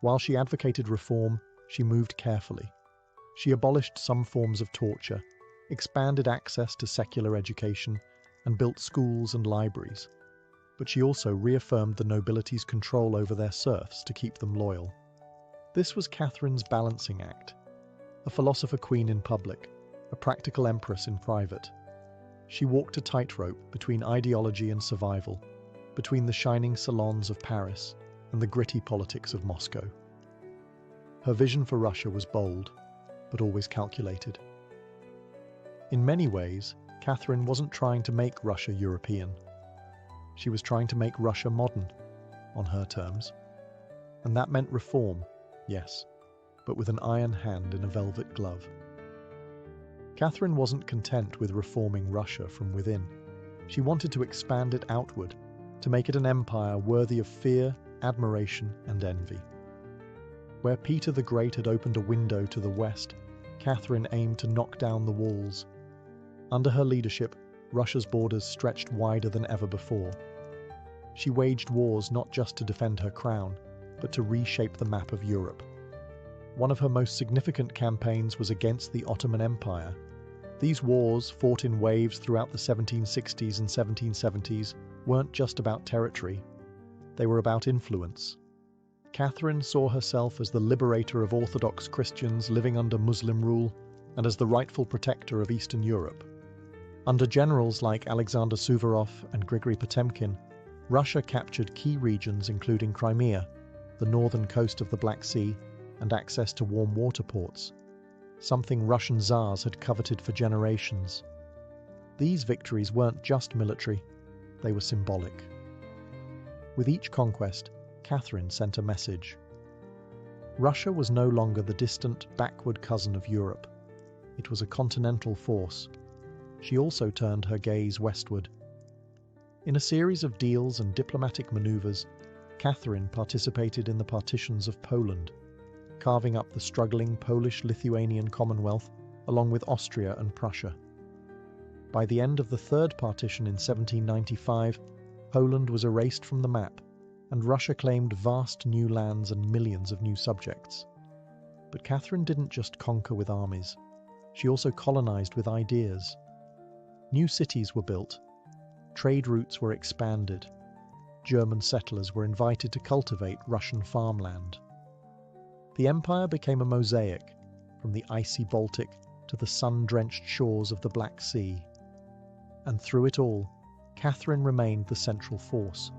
A: While she advocated reform, she moved carefully. She abolished some forms of torture, expanded access to secular education, and built schools and libraries. But she also reaffirmed the nobility's control over their serfs to keep them loyal. This was Catherine's balancing act, a philosopher queen in public, a practical empress in private. She walked a tightrope between ideology and survival, between the shining salons of Paris and the gritty politics of Moscow. Her vision for Russia was bold, but always calculated. In many ways, Catherine wasn't trying to make Russia European. She was trying to make Russia modern, on her terms. And that meant reform, yes, but with an iron hand in a velvet glove. Catherine wasn't content with reforming Russia from within. She wanted to expand it outward, to make it an empire worthy of fear, admiration, and envy. Where Peter the Great had opened a window to the west, Catherine aimed to knock down the walls. Under her leadership, Russia's borders stretched wider than ever before. She waged wars not just to defend her crown, but to reshape the map of Europe. One of her most significant campaigns was against the Ottoman Empire. These wars, fought in waves throughout the 1760s and 1770s, weren't just about territory. They were about influence. Catherine saw herself as the liberator of Orthodox Christians living under Muslim rule and as the rightful protector of Eastern Europe. Under generals like Alexander Suvorov and Grigory Potemkin, Russia captured key regions including Crimea, the northern coast of the Black Sea, and access to warm water ports, something Russian Tsars had coveted for generations. These victories weren't just military, they were symbolic. With each conquest, Catherine sent a message. Russia was no longer the distant, backward cousin of Europe. It was a continental force. She also turned her gaze westward. In a series of deals and diplomatic maneuvers, Catherine participated in the partitions of Poland, carving up the struggling Polish-Lithuanian Commonwealth along with Austria and Prussia. By the end of the Third Partition in 1795, Poland was erased from the map, and Russia claimed vast new lands and millions of new subjects. But Catherine didn't just conquer with armies. She also colonized with ideas. New cities were built. Trade routes were expanded. German settlers were invited to cultivate Russian farmland. The empire became a mosaic, from the icy Baltic to the sun-drenched shores of the Black Sea. And through it all, Catherine remained the central force,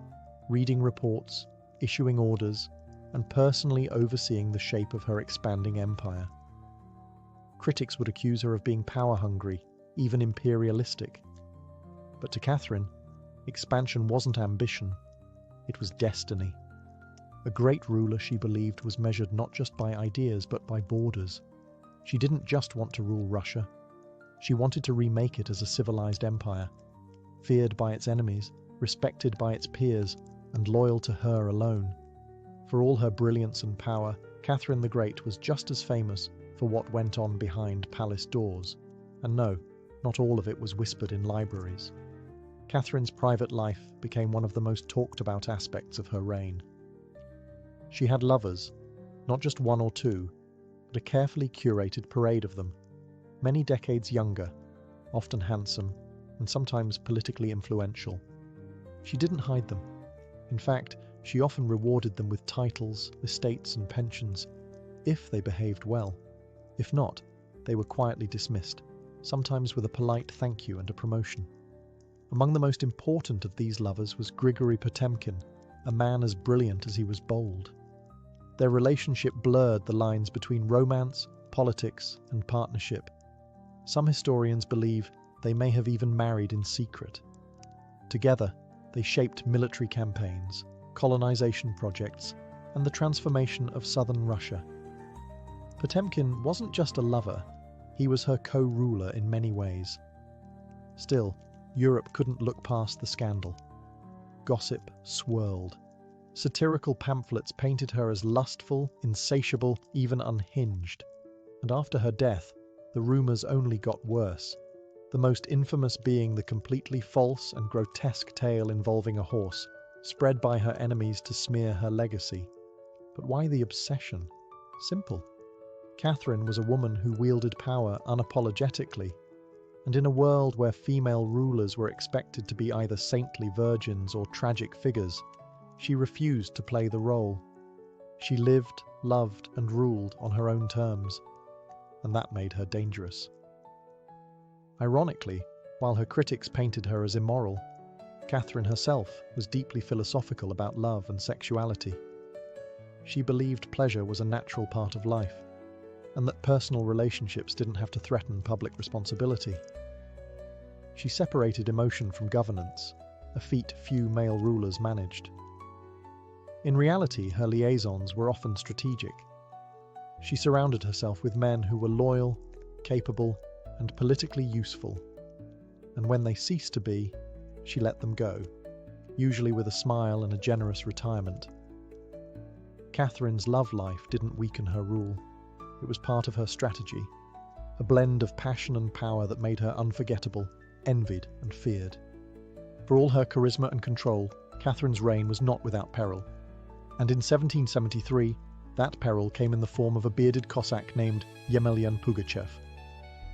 A: reading reports, issuing orders, and personally overseeing the shape of her expanding empire. Critics would accuse her of being power-hungry, even imperialistic. But to Catherine, expansion wasn't ambition, it was destiny. A great ruler, she believed, was measured not just by ideas but by borders. She didn't just want to rule Russia. She wanted to remake it as a civilized empire, feared by its enemies, respected by its peers, and loyal to her alone. For all her brilliance and power, Catherine the Great was just as famous for what went on behind palace doors. And no, not all of it was whispered in libraries. Catherine's private life became one of the most talked about aspects of her reign. She had lovers, not just one or two, but a carefully curated parade of them, many decades younger, often handsome, and sometimes politically influential. She didn't hide them. In fact, she often rewarded them with titles, estates, and pensions, if they behaved well. If not, they were quietly dismissed, sometimes with a polite thank you and a promotion. Among the most important of these lovers was Grigory Potemkin, a man as brilliant as he was bold. Their relationship blurred the lines between romance, politics, and partnership. Some historians believe they may have even married in secret. Together, they shaped military campaigns, colonization projects, and the transformation of southern Russia. Potemkin wasn't just a lover, he was her co-ruler in many ways. Still, Europe couldn't look past the scandal. Gossip swirled. Satirical pamphlets painted her as lustful, insatiable, even unhinged. And after her death, the rumours only got worse, the most infamous being the completely false and grotesque tale involving a horse, spread by her enemies to smear her legacy. But why the obsession? Simple. Catherine was a woman who wielded power unapologetically, and in a world where female rulers were expected to be either saintly virgins or tragic figures, she refused to play the role. She lived, loved, and ruled on her own terms, and that made her dangerous. Ironically, while her critics painted her as immoral, Catherine herself was deeply philosophical about love and sexuality. She believed pleasure was a natural part of life, and that personal relationships didn't have to threaten public responsibility. She separated emotion from governance, a feat few male rulers managed. In reality, her liaisons were often strategic. She surrounded herself with men who were loyal, capable, and politically useful. And when they ceased to be, she let them go, usually with a smile and a generous retirement. Catherine's love life didn't weaken her rule. It was part of her strategy, a blend of passion and power that made her unforgettable, envied and feared. For all her charisma and control, Catherine's reign was not without peril. And in 1773, that peril came in the form of a bearded Cossack named Yemelyan Pugachev.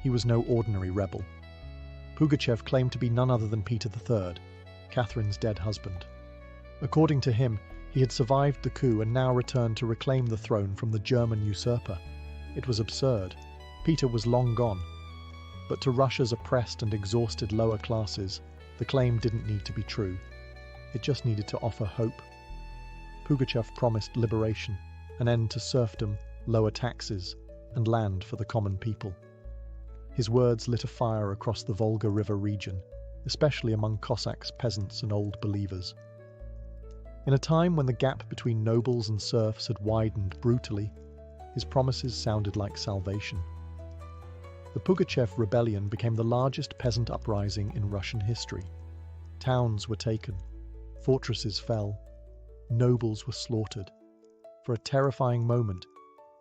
A: He was no ordinary rebel. Pugachev claimed to be none other than Peter III, Catherine's dead husband. According to him, he had survived the coup and now returned to reclaim the throne from the German usurper. It was absurd. Peter was long gone. But to Russia's oppressed and exhausted lower classes, the claim didn't need to be true. It just needed to offer hope. Pugachev promised liberation, an end to serfdom, lower taxes, and land for the common people. His words lit a fire across the Volga River region, especially among Cossacks, peasants, and old believers. In a time when the gap between nobles and serfs had widened brutally, his promises sounded like salvation. The Pugachev rebellion became the largest peasant uprising in Russian history. Towns were taken, fortresses fell, Nobles were slaughtered. For a terrifying moment,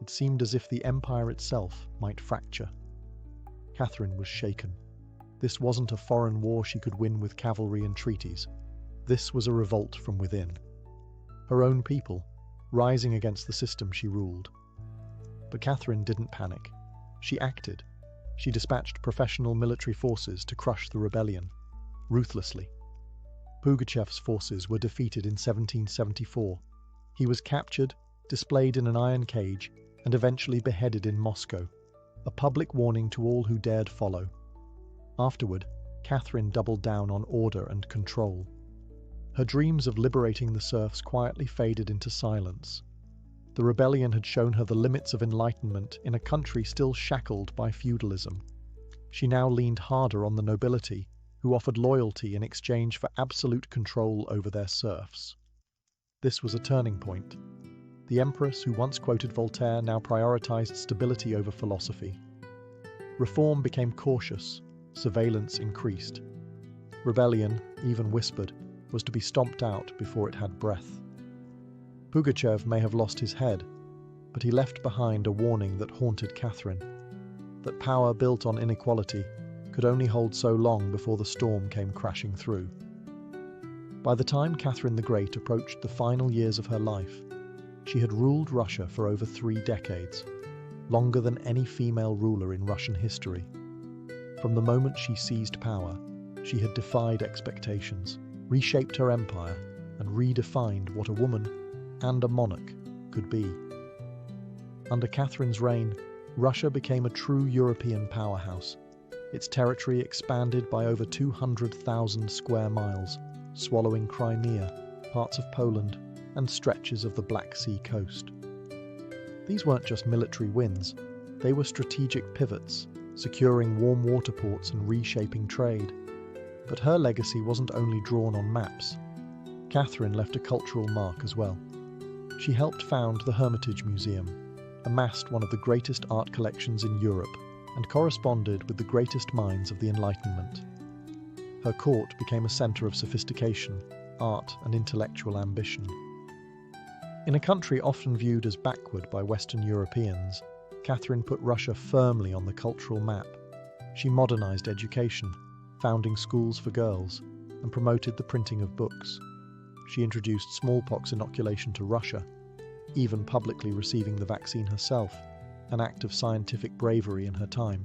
A: it seemed as if the empire itself might fracture. Catherine was shaken. This wasn't a foreign war she could win with cavalry and treaties. This was a revolt from within. Her own people, rising against the system she ruled. But Catherine didn't panic. She acted. She dispatched professional military forces to crush the rebellion, ruthlessly. Pugachev's forces were defeated in 1774. He was captured, displayed in an iron cage, and eventually beheaded in Moscow, a public warning to all who dared follow. Afterward, Catherine doubled down on order and control. Her dreams of liberating the serfs quietly faded into silence. The rebellion had shown her the limits of enlightenment in a country still shackled by feudalism. She now leaned harder on the nobility, who offered loyalty in exchange for absolute control over their serfs. This was a turning point. The empress who once quoted Voltaire now prioritized stability over philosophy. Reform became cautious, surveillance increased. Rebellion, even whispered, was to be stomped out before it had breath. Pugachev may have lost his head, but he left behind a warning that haunted Catherine, that power built on inequality could only hold so long before the storm came crashing through. By the time Catherine the Great approached the final years of her life, she had ruled Russia for over 3 decades, longer than any female ruler in Russian history. From the moment she seized power, she had defied expectations, reshaped her empire, and redefined what a woman and a monarch could be. Under Catherine's reign, Russia became a true European powerhouse. Its territory expanded by over 200,000 square miles, swallowing Crimea, parts of Poland, and stretches of the Black Sea coast. These weren't just military wins, they were strategic pivots, securing warm water ports and reshaping trade. But her legacy wasn't only drawn on maps. Catherine left a cultural mark as well. She helped found the Hermitage Museum, amassed one of the greatest art collections in Europe, and corresponded with the greatest minds of the Enlightenment. Her court became a centre of sophistication, art, and intellectual ambition. In a country often viewed as backward by Western Europeans, Catherine put Russia firmly on the cultural map. She modernized education, founding schools for girls, and promoted the printing of books. She introduced smallpox inoculation to Russia, even publicly receiving the vaccine herself, an act of scientific bravery in her time.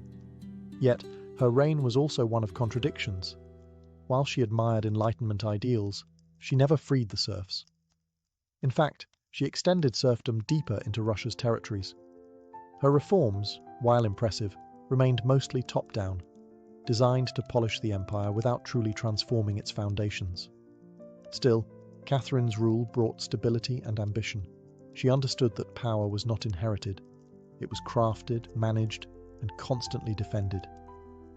A: Yet, her reign was also one of contradictions. While she admired Enlightenment ideals, she never freed the serfs. In fact, she extended serfdom deeper into Russia's territories. Her reforms, while impressive, remained mostly top-down, designed to polish the empire without truly transforming its foundations. Still, Catherine's rule brought stability and ambition. She understood that power was not inherited. It was crafted, managed, and constantly defended.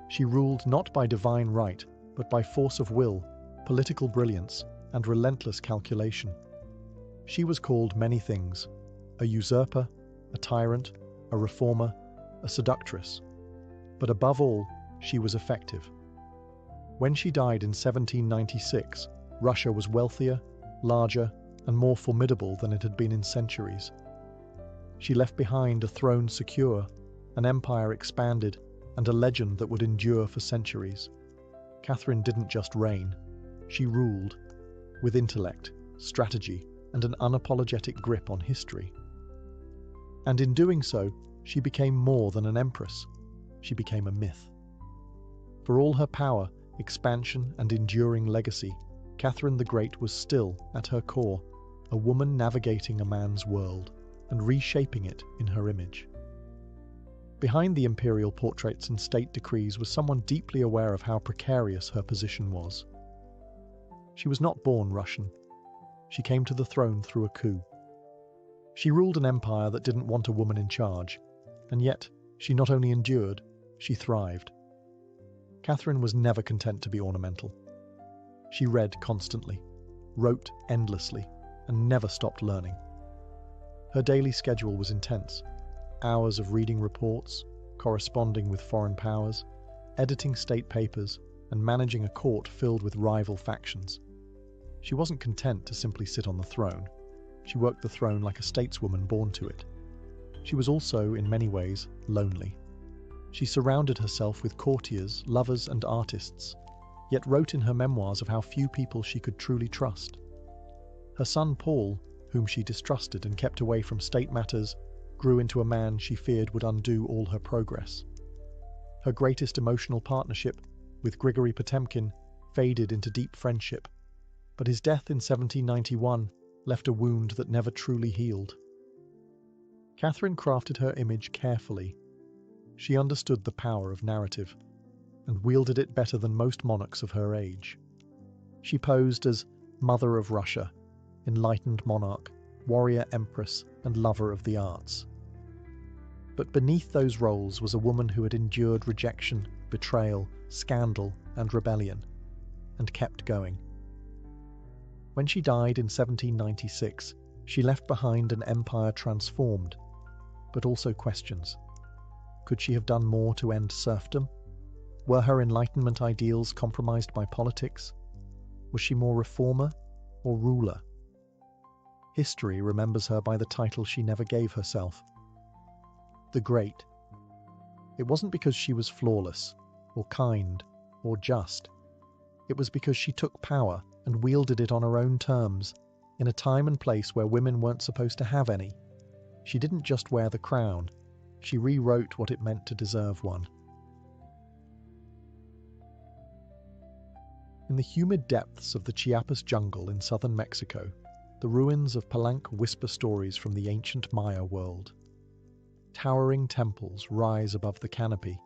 A: She ruled not by divine right, but by force of will, political brilliance, and relentless calculation. She was called many things: a usurper, a tyrant, a reformer, a seductress. But above all, she was effective. When she died in 1796, Russia was wealthier, larger, and more formidable than it had been in centuries. She left behind a throne secure, an empire expanded, and a legend that would endure for centuries. Catherine didn't just reign, she ruled, with intellect, strategy, and an unapologetic grip on history. And in doing so, she became more than an empress. She became a myth. For all her power, expansion, and enduring legacy, Catherine the Great was still, at her core, a woman navigating a man's world and reshaping it in her image. Behind the imperial portraits and state decrees was someone deeply aware of how precarious her position was. She was not born Russian. She came to the throne through a coup. She ruled an empire that didn't want a woman in charge, and yet she not only endured, she thrived. Catherine was never content to be ornamental. She read constantly, wrote endlessly, and never stopped learning. Her daily schedule was intense: hours of reading reports, corresponding with foreign powers, editing state papers, and managing a court filled with rival factions. She wasn't content to simply sit on the throne. She worked the throne like a stateswoman born to it. She was also, in many ways, lonely. She surrounded herself with courtiers, lovers, and artists, yet wrote in her memoirs of how few people she could truly trust. Her son Paul, whom she distrusted and kept away from state matters, grew into a man she feared would undo all her progress. Her greatest emotional partnership, with Grigory Potemkin, faded into deep friendship, but his death in 1791 left a wound that never truly healed. Catherine crafted her image carefully. She understood the power of narrative, and wielded it better than most monarchs of her age. She posed as Mother of Russia, enlightened monarch, warrior empress, and lover of the arts. But beneath those roles was a woman who had endured rejection, betrayal, scandal, and rebellion, and kept going. When she died in 1796, she left behind an empire transformed, but also questions. Could she have done more to end serfdom? Were her Enlightenment ideals compromised by politics? Was she more reformer or ruler? History remembers her by the title she never gave herself: the Great. It wasn't because she was flawless, or kind, or just. It was because she took power and wielded it on her own terms, in a time and place where women weren't supposed to have any. She didn't just wear the crown, she rewrote what it meant to deserve one. In the humid depths of the Chiapas jungle in southern Mexico, the ruins of Palenque whisper stories from the ancient Maya world. Towering temples rise above the canopy,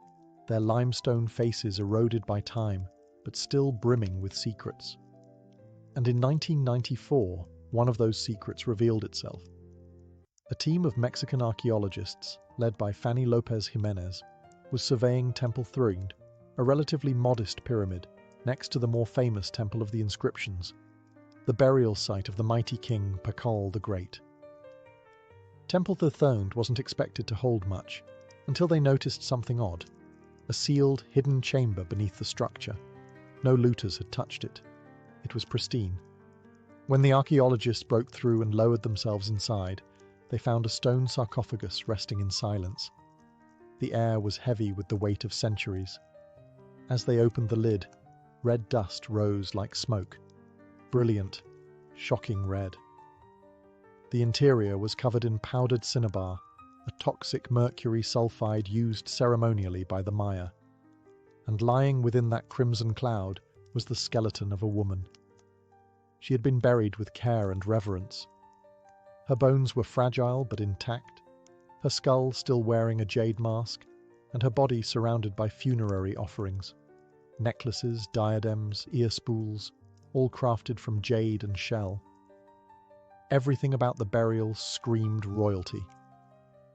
A: their limestone faces eroded by time, but still brimming with secrets. And in 1994, one of those secrets revealed itself. A team of Mexican archaeologists, led by Fanny Lopez Jimenez, was surveying Temple Threed, a relatively modest pyramid, next to the more famous Temple of the Inscriptions, the burial site of the mighty king Pakal the Great. Temple Threed wasn't expected to hold much, until they noticed something odd: a sealed, hidden chamber beneath the structure. No looters had touched it. It was pristine. When the archaeologists broke through and lowered themselves inside, they found a stone sarcophagus resting in silence. The air was heavy with the weight of centuries. As they opened the lid, red dust rose like smoke. Brilliant, shocking red. The interior was covered in powdered cinnabar, a toxic mercury sulfide used ceremonially by the Maya. And lying within that crimson cloud was the skeleton of a woman. She had been buried with care and reverence. Her bones were fragile but intact, her skull still wearing a jade mask, and her body surrounded by funerary offerings. Necklaces, diadems, ear spools, all crafted from jade and shell. Everything about the burial screamed royalty.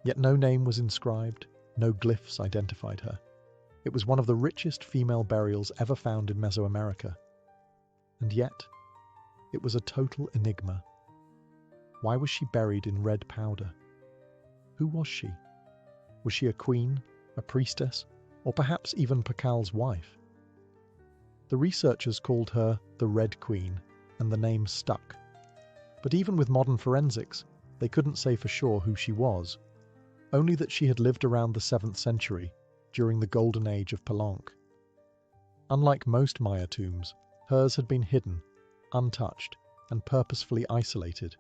A: Yet no name was inscribed, no glyphs identified her. It was one of the richest female burials ever found in Mesoamerica. And yet, it was a total enigma. Why was she buried in red powder? Who was she? Was she a queen, a priestess, or perhaps even Pakal's wife? The researchers called her the Red Queen, and the name stuck. But even with modern forensics, they couldn't say for sure who she was, only that she had lived around the 7th century, during the golden age of Palenque. Unlike most Maya tombs, hers had been hidden, untouched, and purposefully isolated.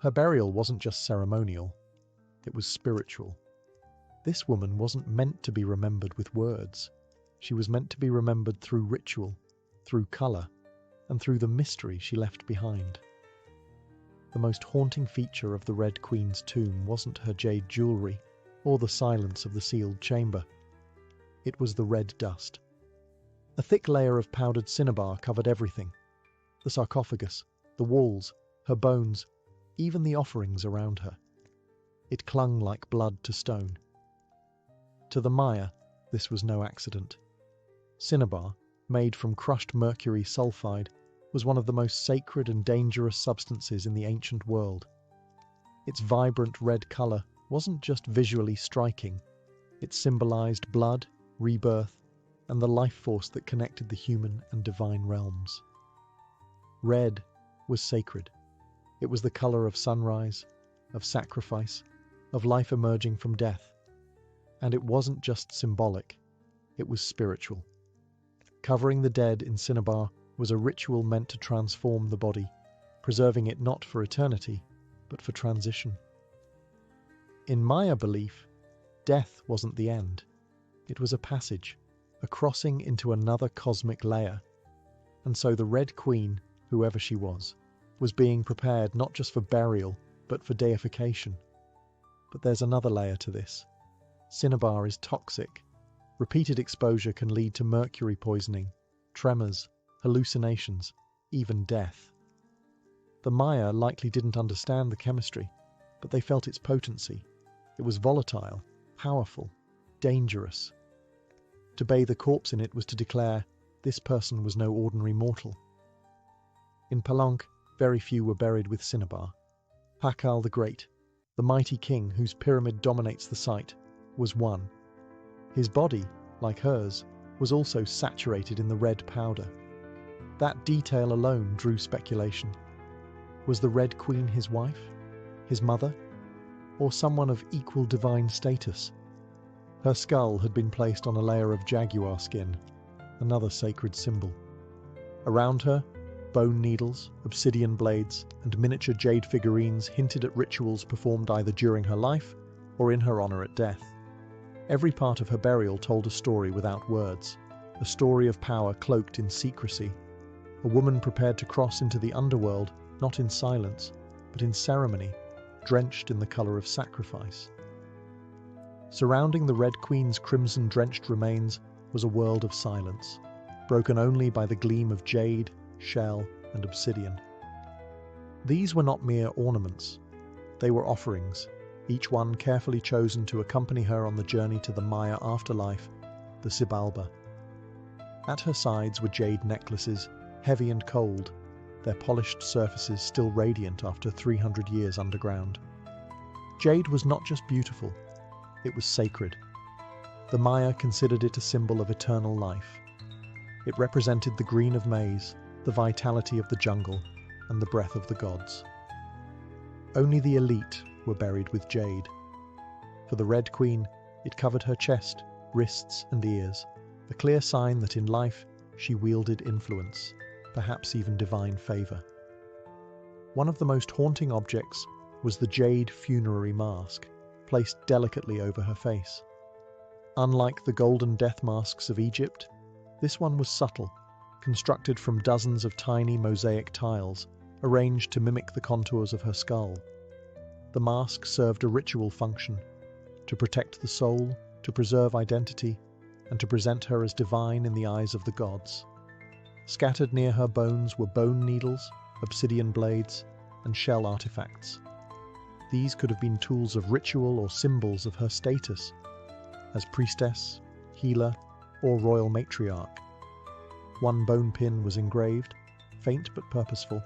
A: Her burial wasn't just ceremonial, it was spiritual. This woman wasn't meant to be remembered with words. She was meant to be remembered through ritual, through colour, and through the mystery she left behind. The most haunting feature of the Red Queen's tomb wasn't her jade jewellery, or the silence of the sealed chamber. It was the red dust. A thick layer of powdered cinnabar covered everything: the sarcophagus, the walls, her bones, even the offerings around her. It clung like blood to stone. To the Maya, this was no accident. Cinnabar, made from crushed mercury sulfide, was one of the most sacred and dangerous substances in the ancient world. Its vibrant red colour wasn't just visually striking, it symbolised blood, rebirth, and the life force that connected the human and divine realms. Red was sacred. It was the color of sunrise, of sacrifice, of life emerging from death. And it wasn't just symbolic, it was spiritual. Covering the dead in cinnabar was a ritual meant to transform the body, preserving it not for eternity, but for transition. In Maya belief, death wasn't the end. It was a passage, a crossing into another cosmic layer. And so the Red Queen, whoever she was being prepared not just for burial, but for deification. But there's another layer to this. Cinnabar is toxic. Repeated exposure can lead to mercury poisoning, tremors, hallucinations, even death. The Maya likely didn't understand the chemistry, but they felt its potency. It was volatile, powerful, dangerous. To bathe a corpse in it was to declare, this person was no ordinary mortal. In Palenque, very few were buried with cinnabar. Pakal the Great, the mighty king whose pyramid dominates the site, was one. His body, like hers, was also saturated in the red powder. That detail alone drew speculation. Was the Red Queen his wife, his mother, or someone of equal divine status? Her skull had been placed on a layer of jaguar skin, another sacred symbol. Around her, bone needles, obsidian blades, and miniature jade figurines hinted at rituals performed either during her life or in her honor at death. Every part of her burial told a story without words, a story of power cloaked in secrecy, a woman prepared to cross into the underworld, not in silence, but in ceremony, drenched in the color of sacrifice. Surrounding the Red Queen's crimson-drenched remains was a world of silence, broken only by the gleam of jade, shell, and obsidian. These were not mere ornaments. They were offerings, each one carefully chosen to accompany her on the journey to the Maya afterlife, the Xibalba. At her sides were jade necklaces, heavy and cold, their polished surfaces still radiant after 300 years underground. Jade was not just beautiful, it was sacred. The Maya considered it a symbol of eternal life. It represented the green of maize, the vitality of the jungle, and the breath of the gods. Only the elite were buried with jade. For the Red Queen, it covered her chest, wrists, and ears, a clear sign that in life she wielded influence, perhaps even divine favor. One of the most haunting objects was the jade funerary mask, placed delicately over her face. Unlike the golden death masks of Egypt, this one was subtle, constructed from dozens of tiny mosaic tiles, arranged to mimic the contours of her skull. The mask served a ritual function, to protect the soul, to preserve identity, and to present her as divine in the eyes of the gods. Scattered near her bones were bone needles, obsidian blades, and shell artifacts. These could have been tools of ritual or symbols of her status, as priestess, healer, or royal matriarch. One bone pin was engraved, faint but purposeful,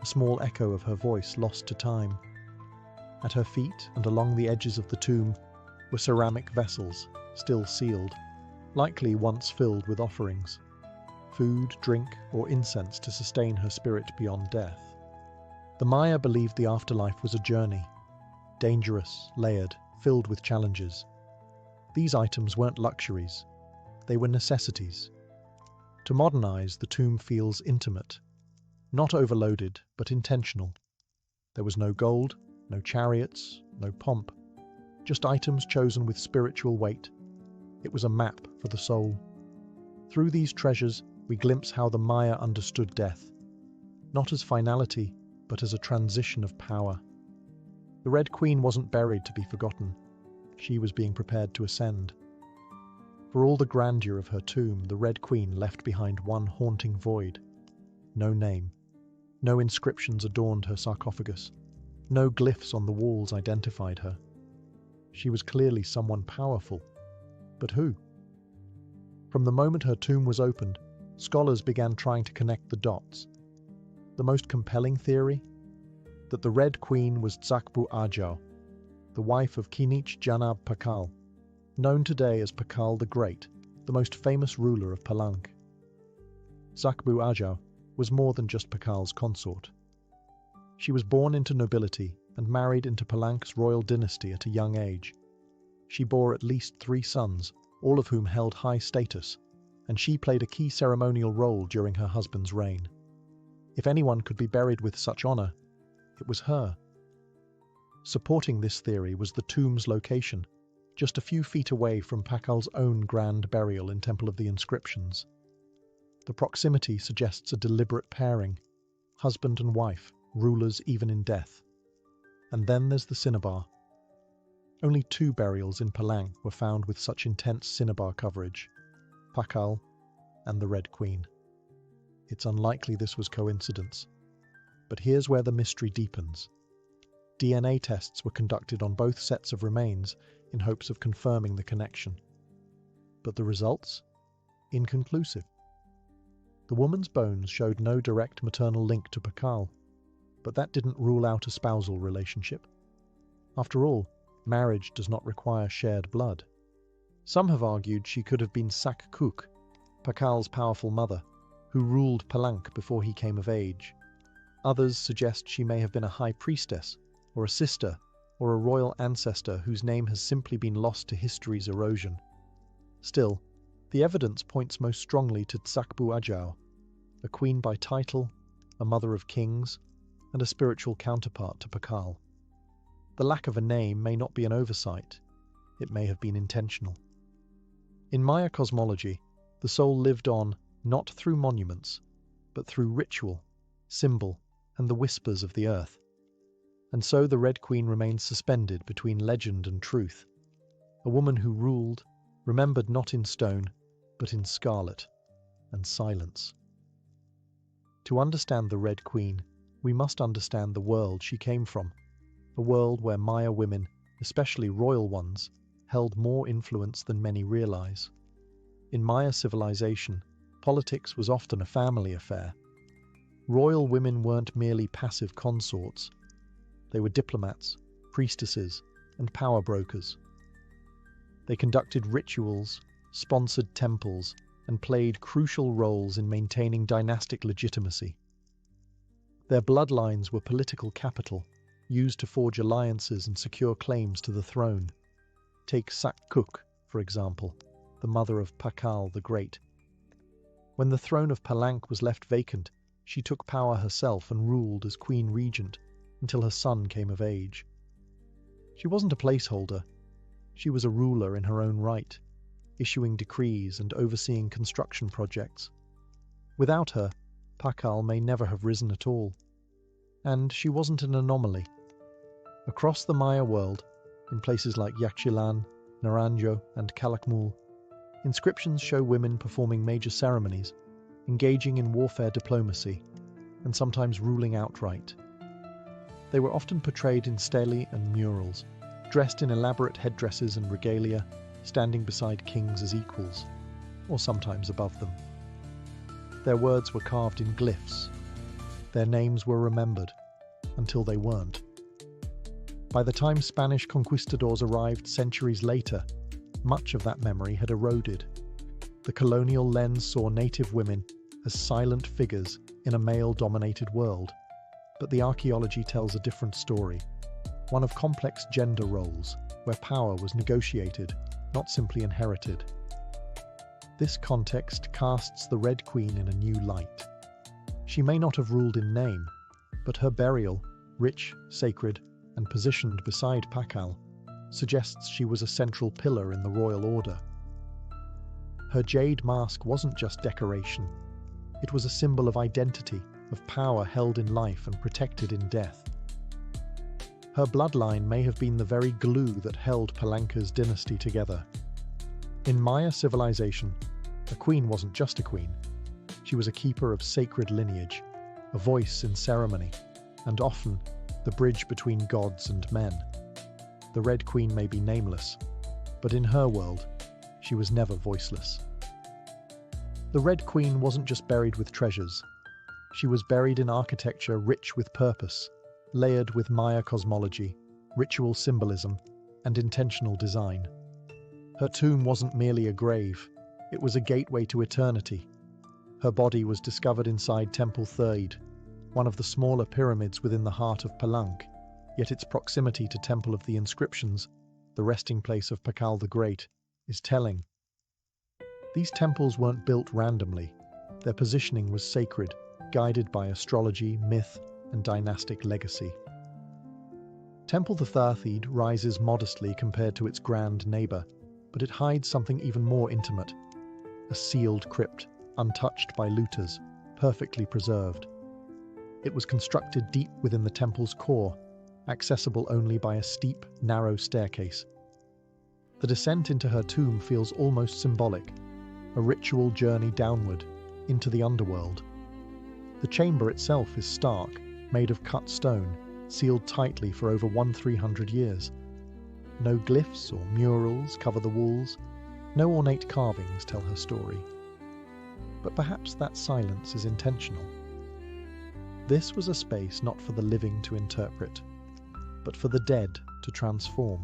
A: a small echo of her voice lost to time. At her feet and along the edges of the tomb were ceramic vessels, still sealed, likely once filled with offerings, food, drink, or incense to sustain her spirit beyond death. The Maya believed the afterlife was a journey, dangerous, layered, filled with challenges. These items weren't luxuries, they were necessities. To modernize, the tomb feels intimate, not overloaded, but intentional. There was no gold, no chariots, no pomp, just items chosen with spiritual weight. It was a map for the soul. Through these treasures, we glimpse how the Maya understood death, not as finality, but as a transition of power. The Red Queen wasn't buried to be forgotten. She was being prepared to ascend. For all the grandeur of her tomb, the Red Queen left behind one haunting void. No name. No inscriptions adorned her sarcophagus. No glyphs on the walls identified her. She was clearly someone powerful. But who? From the moment her tomb was opened, scholars began trying to connect the dots. The most compelling theory? That the Red Queen was Tsakbu Ajau, the wife of Kinich Janab Pakal, known today as Pakal the Great, the most famous ruler of Palenque. Tsakbu Ajau was more than just Pakal's consort. She was born into nobility and married into Palank's royal dynasty at a young age. She bore at least 3 sons, all of whom held high status, and she played a key ceremonial role during her husband's reign. If anyone could be buried with such honor, it was her. Supporting this theory was the tomb's location, just a few feet away from Pakal's own grand burial in Temple of the Inscriptions. The proximity suggests a deliberate pairing, husband and wife, rulers even in death. And then there's the cinnabar. Only 2 burials in Palang were found with such intense cinnabar coverage, Pakal and the Red Queen. It's unlikely this was coincidence. But here's where the mystery deepens. DNA tests were conducted on both sets of remains in hopes of confirming the connection. But the results? Inconclusive. The woman's bones showed no direct maternal link to Pakal, but that didn't rule out a spousal relationship. After all, marriage does not require shared blood. Some have argued she could have been Sakkuk, Pakal's powerful mother, who ruled Palank before he came of age. Others suggest she may have been a high priestess, or a sister, or a royal ancestor whose name has simply been lost to history's erosion. Still, the evidence points most strongly to Tsakbu Ajau, a queen by title, a mother of kings, and a spiritual counterpart to Pakal. The lack of a name may not be an oversight, it may have been intentional. In Maya cosmology, the soul lived on not through monuments, but through ritual, symbol, and the whispers of the earth. And so the Red Queen remains suspended between legend and truth, a woman who ruled, remembered not in stone, but in scarlet and silence. To understand the Red Queen, we must understand the world she came from, a world where Maya women, especially royal ones, held more influence than many realize. In Maya civilization, politics was often a family affair. Royal women weren't merely passive consorts. They were diplomats, priestesses, and power brokers. They conducted rituals, sponsored temples, and played crucial roles in maintaining dynastic legitimacy. Their bloodlines were political capital, used to forge alliances and secure claims to the throne. Take Sakkuk, for example, the mother of Pakal the Great. When the throne of Palank was left vacant, she took power herself and ruled as queen regent until her son came of age. She wasn't a placeholder. She was a ruler in her own right, issuing decrees and overseeing construction projects. Without her, Pakal may never have risen at all. And she wasn't an anomaly. Across the Maya world, in places like Yaxchilan, Naranjo, and Calakmul, inscriptions show women performing major ceremonies, engaging in warfare diplomacy, and sometimes ruling outright. They were often portrayed in stelae and murals, dressed in elaborate headdresses and regalia, standing beside kings as equals, or sometimes above them. Their words were carved in glyphs. Their names were remembered, until they weren't. By the time Spanish conquistadors arrived centuries later, much of that memory had eroded. The colonial lens saw native women as silent figures in a male-dominated world, but the archaeology tells a different story, one of complex gender roles, where power was negotiated, not simply inherited. This context casts the Red Queen in a new light. She may not have ruled in name, but her burial, rich, sacred, and positioned beside Pakal, suggests she was a central pillar in the royal order. Her jade mask wasn't just decoration. It was a symbol of identity, of power held in life and protected in death. Her bloodline may have been the very glue that held Palanka's dynasty together. In Maya civilization, a queen wasn't just a queen. She was a keeper of sacred lineage, a voice in ceremony, and often the bridge between gods and men. The Red Queen may be nameless, but in her world, she was never voiceless. The Red Queen wasn't just buried with treasures. She was buried in architecture rich with purpose, layered with Maya cosmology, ritual symbolism, and intentional design. Her tomb wasn't merely a grave, it was a gateway to eternity. Her body was discovered inside Temple Third, one of the smaller pyramids within the heart of Palenque, yet its proximity to Temple of the Inscriptions, the resting place of Pakal the Great, is telling. These temples weren't built randomly. Their positioning was sacred, guided by astrology, myth, and dynastic legacy. Temple the Thirthiid rises modestly compared to its grand neighbour, but it hides something even more intimate. A sealed crypt, untouched by looters, perfectly preserved. It was constructed deep within the temple's core, accessible only by a steep, narrow staircase. The descent into her tomb feels almost symbolic, a ritual journey downward, into the underworld. The chamber itself is stark, made of cut stone, sealed tightly for over 1,300 years. No glyphs or murals cover the walls, no ornate carvings tell her story. But perhaps that silence is intentional. This was a space not for the living to interpret, but for the dead to transform.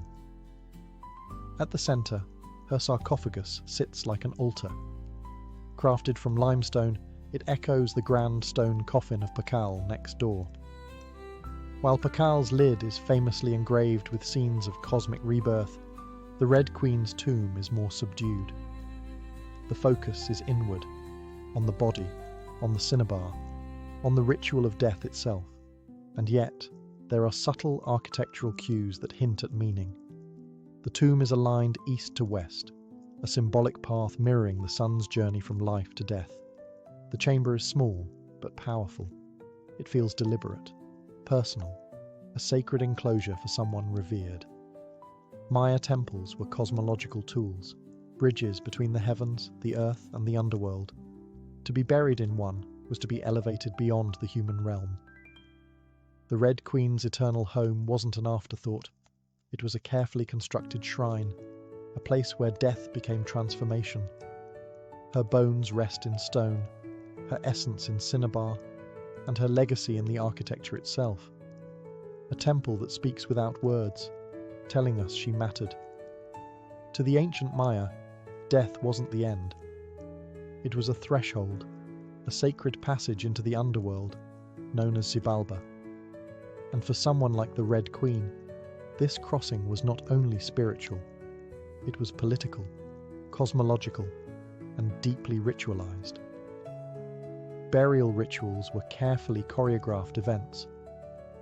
A: At the centre, her sarcophagus sits like an altar. Crafted from limestone, it echoes the grand stone coffin of Pakal next door. While Pakal's lid is famously engraved with scenes of cosmic rebirth, the Red Queen's tomb is more subdued. The focus is inward, on the body, on the cinnabar, on the ritual of death itself, and yet there are subtle architectural cues that hint at meaning. The tomb is aligned east to west, a symbolic path mirroring the sun's journey from life to death. The chamber is small, but powerful. It feels deliberate, personal, a sacred enclosure for someone revered. Maya temples were cosmological tools, bridges between the heavens, the earth, and the underworld. To be buried in one was to be elevated beyond the human realm. The Red Queen's eternal home wasn't an afterthought. It was a carefully constructed shrine, a place where death became transformation. Her bones rest in stone, her essence in cinnabar, and her legacy in the architecture itself. A temple that speaks without words, telling us she mattered. To the ancient Maya, death wasn't the end. It was a threshold, a sacred passage into the underworld, known as Xibalba. And for someone like the Red Queen, this crossing was not only spiritual, it was political, cosmological, and deeply ritualized. Burial rituals were carefully choreographed events,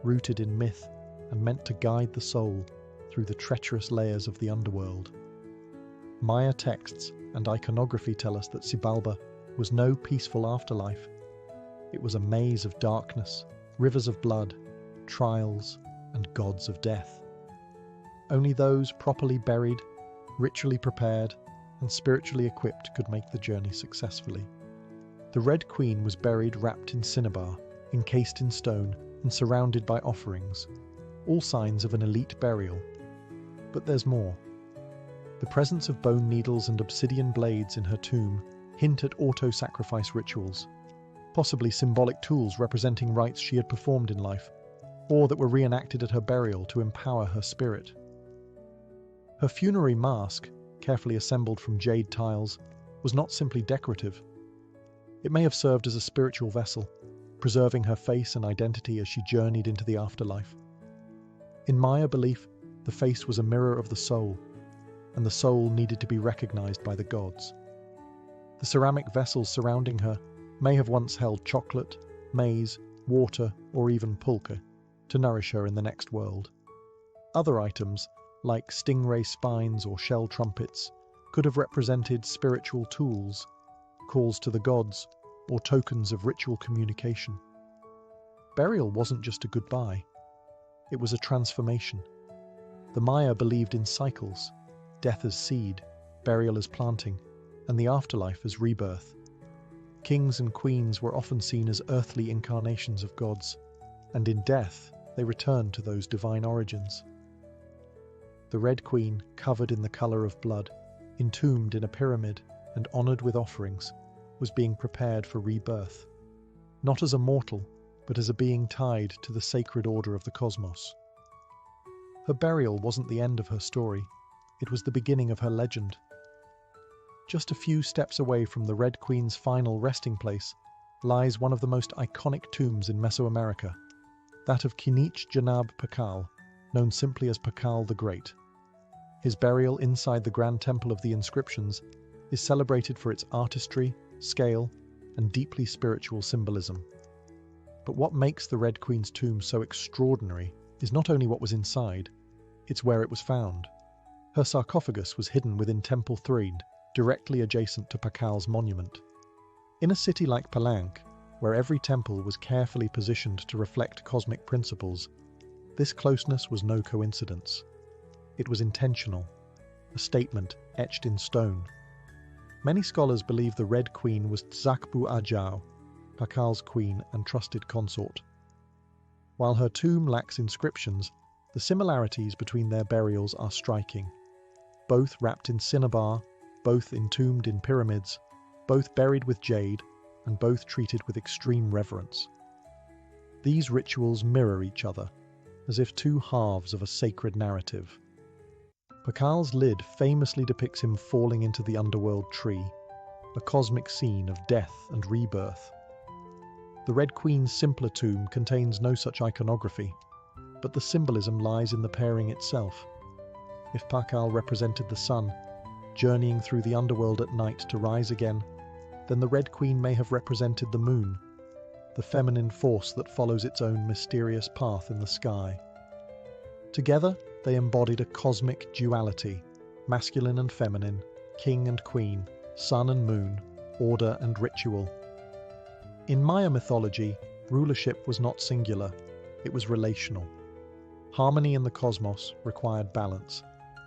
A: rooted in myth and meant to guide the soul through the treacherous layers of the underworld. Maya texts and iconography tell us that Xibalba was no peaceful afterlife. It was a maze of darkness, rivers of blood, trials, and gods of death. Only those properly buried, ritually prepared, and spiritually equipped could make the journey successfully. The Red Queen was buried wrapped in cinnabar, encased in stone, and surrounded by offerings, all signs of an elite burial. But there's more. The presence of bone needles and obsidian blades in her tomb hint at auto-sacrifice rituals, possibly symbolic tools representing rites she had performed in life, or that were reenacted at her burial to empower her spirit. Her funerary mask, carefully assembled from jade tiles, was not simply decorative. It may have served as a spiritual vessel, preserving her face and identity as she journeyed into the afterlife. In Maya belief, the face was a mirror of the soul, and the soul needed to be recognized by the gods. The ceramic vessels surrounding her may have once held chocolate, maize, water, or even pulque, to nourish her in the next world. Other items, like stingray spines or shell trumpets, could have represented spiritual tools, calls to the gods, or tokens of ritual communication. Burial wasn't just a goodbye. It was a transformation. The Maya believed in cycles, death as seed, burial as planting, and the afterlife as rebirth. Kings and queens were often seen as earthly incarnations of gods, and in death they returned to those divine origins. The Red Queen, covered in the colour of blood, entombed in a pyramid and honoured with offerings, was being prepared for rebirth, not as a mortal, but as a being tied to the sacred order of the cosmos. Her burial wasn't the end of her story, it was the beginning of her legend. Just a few steps away from the Red Queen's final resting place, lies one of the most iconic tombs in Mesoamerica, that of Kinich Janab Pakal, known simply as Pakal the Great. His burial inside the Grand Temple of the Inscriptions is celebrated for its artistry, scale, and deeply spiritual symbolism. But what makes the Red Queen's tomb so extraordinary is not only what was inside, it's where it was found. Her sarcophagus was hidden within Temple 3, directly adjacent to Pakal's monument. In a city like Palanque, where every temple was carefully positioned to reflect cosmic principles, this closeness was no coincidence. It was intentional, a statement etched in stone. Many scholars believe the Red Queen was Tzakbu Ajao, Pakal's queen and trusted consort. While her tomb lacks inscriptions, the similarities between their burials are striking. Both wrapped in cinnabar, both entombed in pyramids, both buried with jade, and both treated with extreme reverence. These rituals mirror each other, as if two halves of a sacred narrative. Pakal's lid famously depicts him falling into the underworld tree, a cosmic scene of death and rebirth. The Red Queen's simpler tomb contains no such iconography, but the symbolism lies in the pairing itself. If Pakal represented the sun, journeying through the underworld at night to rise again, then the Red Queen may have represented the moon, the feminine force that follows its own mysterious path in the sky. Together, they embodied a cosmic duality, masculine and feminine, king and queen, sun and moon, order and ritual. In Maya mythology, rulership was not singular, it was relational. Harmony in the cosmos required balance,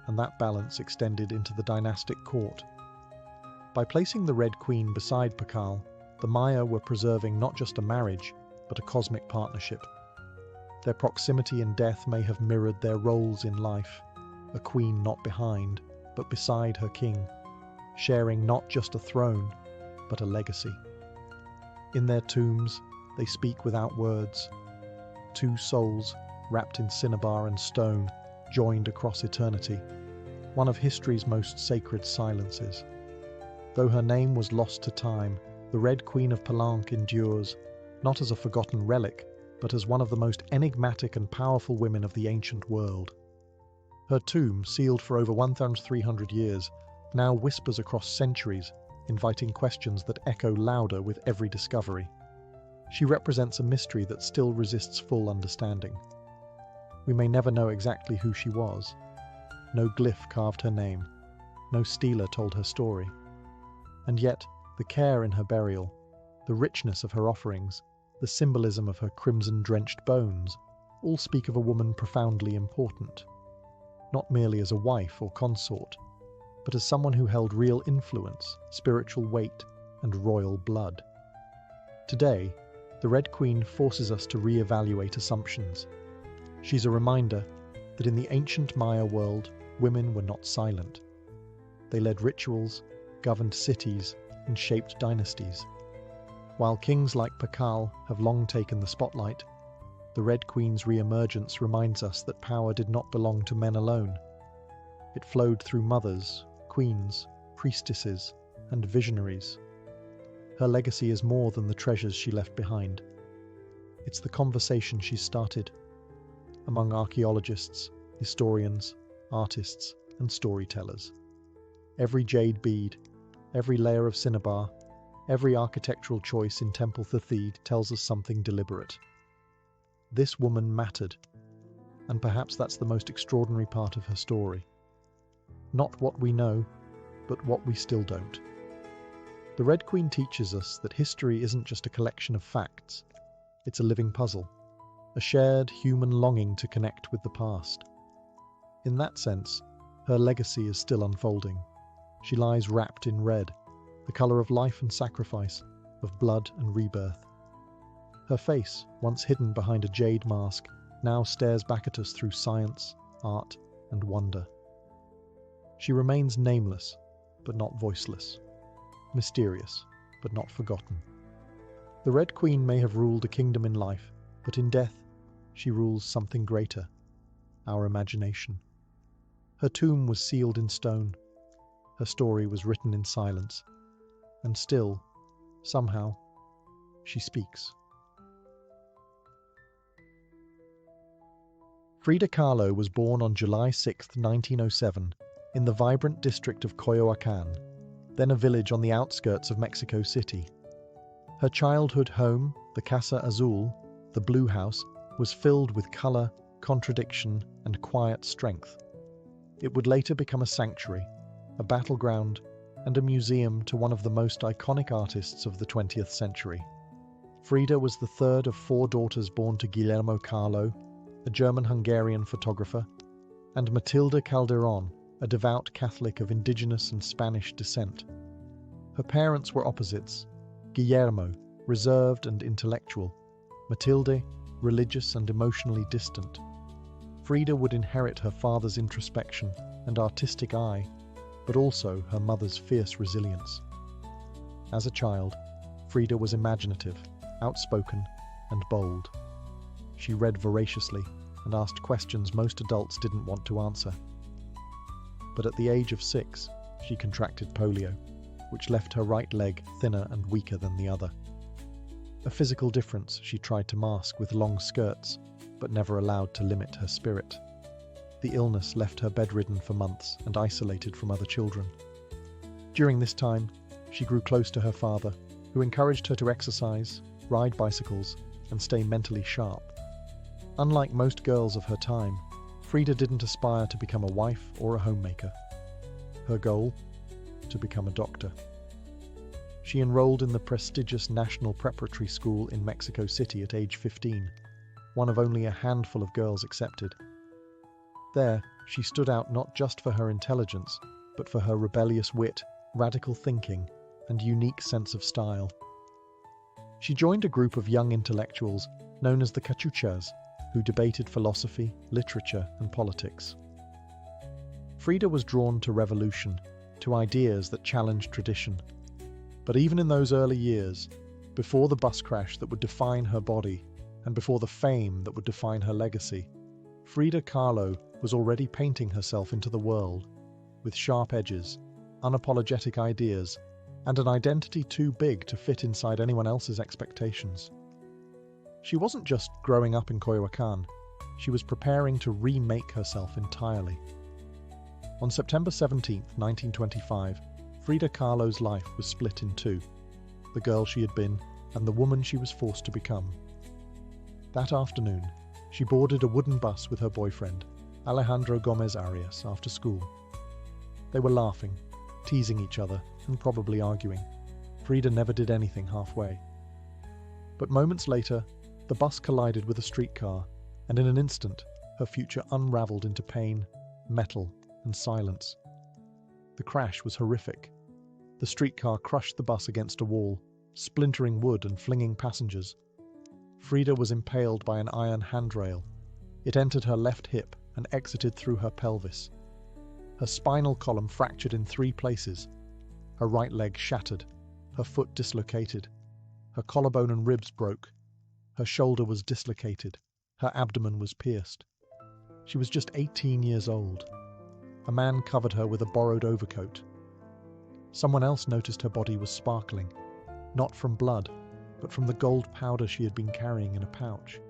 A: and that balance extended into the dynastic court. By placing the Red Queen beside Pakal, the Maya were preserving not just a marriage, but a cosmic partnership. Their proximity in death may have mirrored their roles in life, a queen not behind, but beside her king, sharing not just a throne, but a legacy. In their tombs, they speak without words. Two souls, wrapped in cinnabar and stone, joined across eternity, one of history's most sacred silences. Though her name was lost to time, the Red Queen of Palanque endures, not as a forgotten relic, but as one of the most enigmatic and powerful women of the ancient world. Her tomb, sealed for over 1,300 years, now whispers across centuries, inviting questions that echo louder with every discovery. She represents a mystery that still resists full understanding. We may never know exactly who she was. No glyph carved her name. No stela told her story. And yet, the care in her burial, the richness of her offerings, the symbolism of her crimson-drenched bones, all speak of a woman profoundly important. Not merely as a wife or consort, but as someone who held real influence, spiritual weight, and royal blood. Today, the Red Queen forces us to re-evaluate assumptions. She's a reminder that in the ancient Maya world, women were not silent. They led rituals, governed cities, and shaped dynasties. While kings like Pakal have long taken the spotlight, the Red Queen's re-emergence reminds us that power did not belong to men alone. It flowed through mothers, queens, priestesses, and visionaries. Her legacy is more than the treasures she left behind. It's the conversation she started among archaeologists, historians, artists, and storytellers. Every jade bead, every layer of cinnabar, every architectural choice in Temple Thathid tells us something deliberate. This woman mattered, and perhaps that's the most extraordinary part of her story. Not what we know, but what we still don't. The Red Queen teaches us that history isn't just a collection of facts, it's a living puzzle, a shared human longing to connect with the past. In that sense, her legacy is still unfolding. She lies wrapped in red, the colour of life and sacrifice, of blood and rebirth. Her face, once hidden behind a jade mask, now stares back at us through science, art, and wonder. She remains nameless, but not voiceless, mysterious, but not forgotten. The Red Queen may have ruled a kingdom in life, but in death, she rules something greater, our imagination. Her tomb was sealed in stone. Her story was written in silence. And still, somehow, She speaks. Frida Kahlo was born on July 6, 1907, in the vibrant district of Coyoacán, then a village on the outskirts of Mexico City. Her childhood home, the Casa Azul, the Blue House, was filled with color, contradiction, and quiet strength. It would later become a sanctuary, a battleground, and a museum to one of the most iconic artists of the 20th century. Frida was the third of 4 daughters born to Guillermo Kahlo, a German-Hungarian photographer, and Matilda Calderón, a devout Catholic of indigenous and Spanish descent. Her parents were opposites: Guillermo, reserved and intellectual; Matilde, religious and emotionally distant. Frida would inherit her father's introspection and artistic eye, but also her mother's fierce resilience. As a child, Frida was imaginative, outspoken, and bold. She read voraciously and asked questions most adults didn't want to answer. But at the age of 6, she contracted polio, which left her right leg thinner and weaker than the other. A physical difference she tried to mask with long skirts, but never allowed to limit her spirit. The illness left her bedridden for months and isolated from other children. During this time, she grew close to her father, who encouraged her to exercise, ride bicycles, and stay mentally sharp. Unlike most girls of her time, Frida didn't aspire to become a wife or a homemaker. Her goal? To become a doctor. She enrolled in the prestigious National Preparatory School in Mexico City at age 15, one of only a handful of girls accepted. There, she stood out not just for her intelligence, but for her rebellious wit, radical thinking, and unique sense of style. She joined a group of young intellectuals known as the Cachuchas, who debated philosophy, literature, and politics. Frida was drawn to revolution, to ideas that challenged tradition. But even in those early years, before the bus crash that would define her body, and before the fame that would define her legacy, Frida Kahlo was already painting herself into the world, with sharp edges, unapologetic ideas, and an identity too big to fit inside anyone else's expectations. She wasn't just growing up in Coyoacán, she was preparing to remake herself entirely. On September 17, 1925, Frida Kahlo's life was split in two: the girl she had been and the woman she was forced to become. That afternoon, she boarded a wooden bus with her boyfriend, Alejandro Gomez Arias, after school. They were laughing, teasing each other, and probably arguing. Frida never did anything halfway. But moments later, the bus collided with a streetcar, and in an instant, her future unraveled into pain, metal, and silence. The crash was horrific. The streetcar crushed the bus against a wall, splintering wood and flinging passengers. Frida was impaled by an iron handrail. It entered her left hip and exited through her pelvis. Her spinal column fractured in 3 places. Her right leg shattered, her foot dislocated. Her collarbone and ribs broke. Her shoulder was dislocated. Her abdomen was pierced. She was just 18 years old. A man covered her with a borrowed overcoat. Someone else noticed her body was sparkling, not from blood, but from the gold powder she had been carrying in a pouch.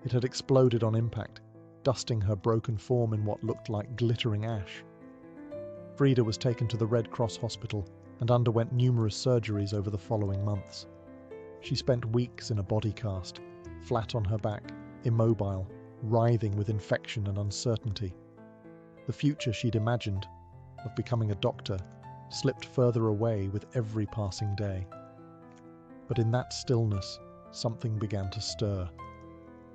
A: It had exploded on impact, dusting her broken form in what looked like glittering ash. Frida was taken to the Red Cross hospital and underwent numerous surgeries over the following months. She spent weeks in a body cast, flat on her back, immobile, writhing with infection and uncertainty. The future she'd imagined, of becoming a doctor, slipped further away with every passing day. But in that stillness, something began to stir.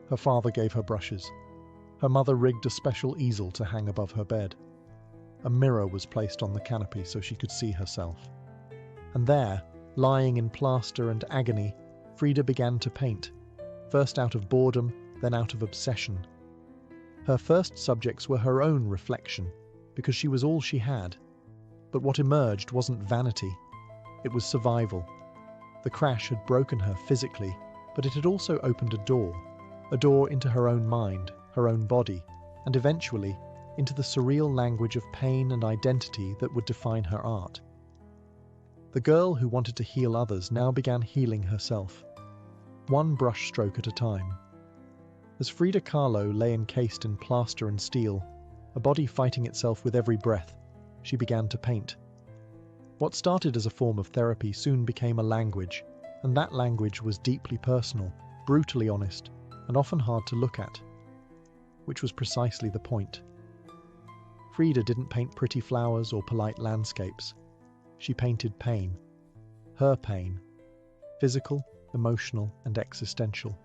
A: Her father gave her brushes. Her mother rigged a special easel to hang above her bed. A mirror was placed on the canopy so she could see herself. And there, lying in plaster and agony, Frida began to paint, first out of boredom, then out of obsession. Her first subjects were her own reflection, because she was all she had. But what emerged wasn't vanity, it was survival. The crash had broken her physically, but it had also opened a door into her own mind, her own body, and eventually into the surreal language of pain and identity that would define her art. The girl who wanted to heal others now began healing herself. one brush stroke at a time. As Frida Kahlo lay encased in plaster and steel, a body fighting itself with every breath, she began to paint. What started as a form of therapy soon became a language, and that language was deeply personal, brutally honest, and often hard to look at, which was precisely the point. Frida didn't paint pretty flowers or polite landscapes. She painted pain. Her pain. Physical, emotional, and existential.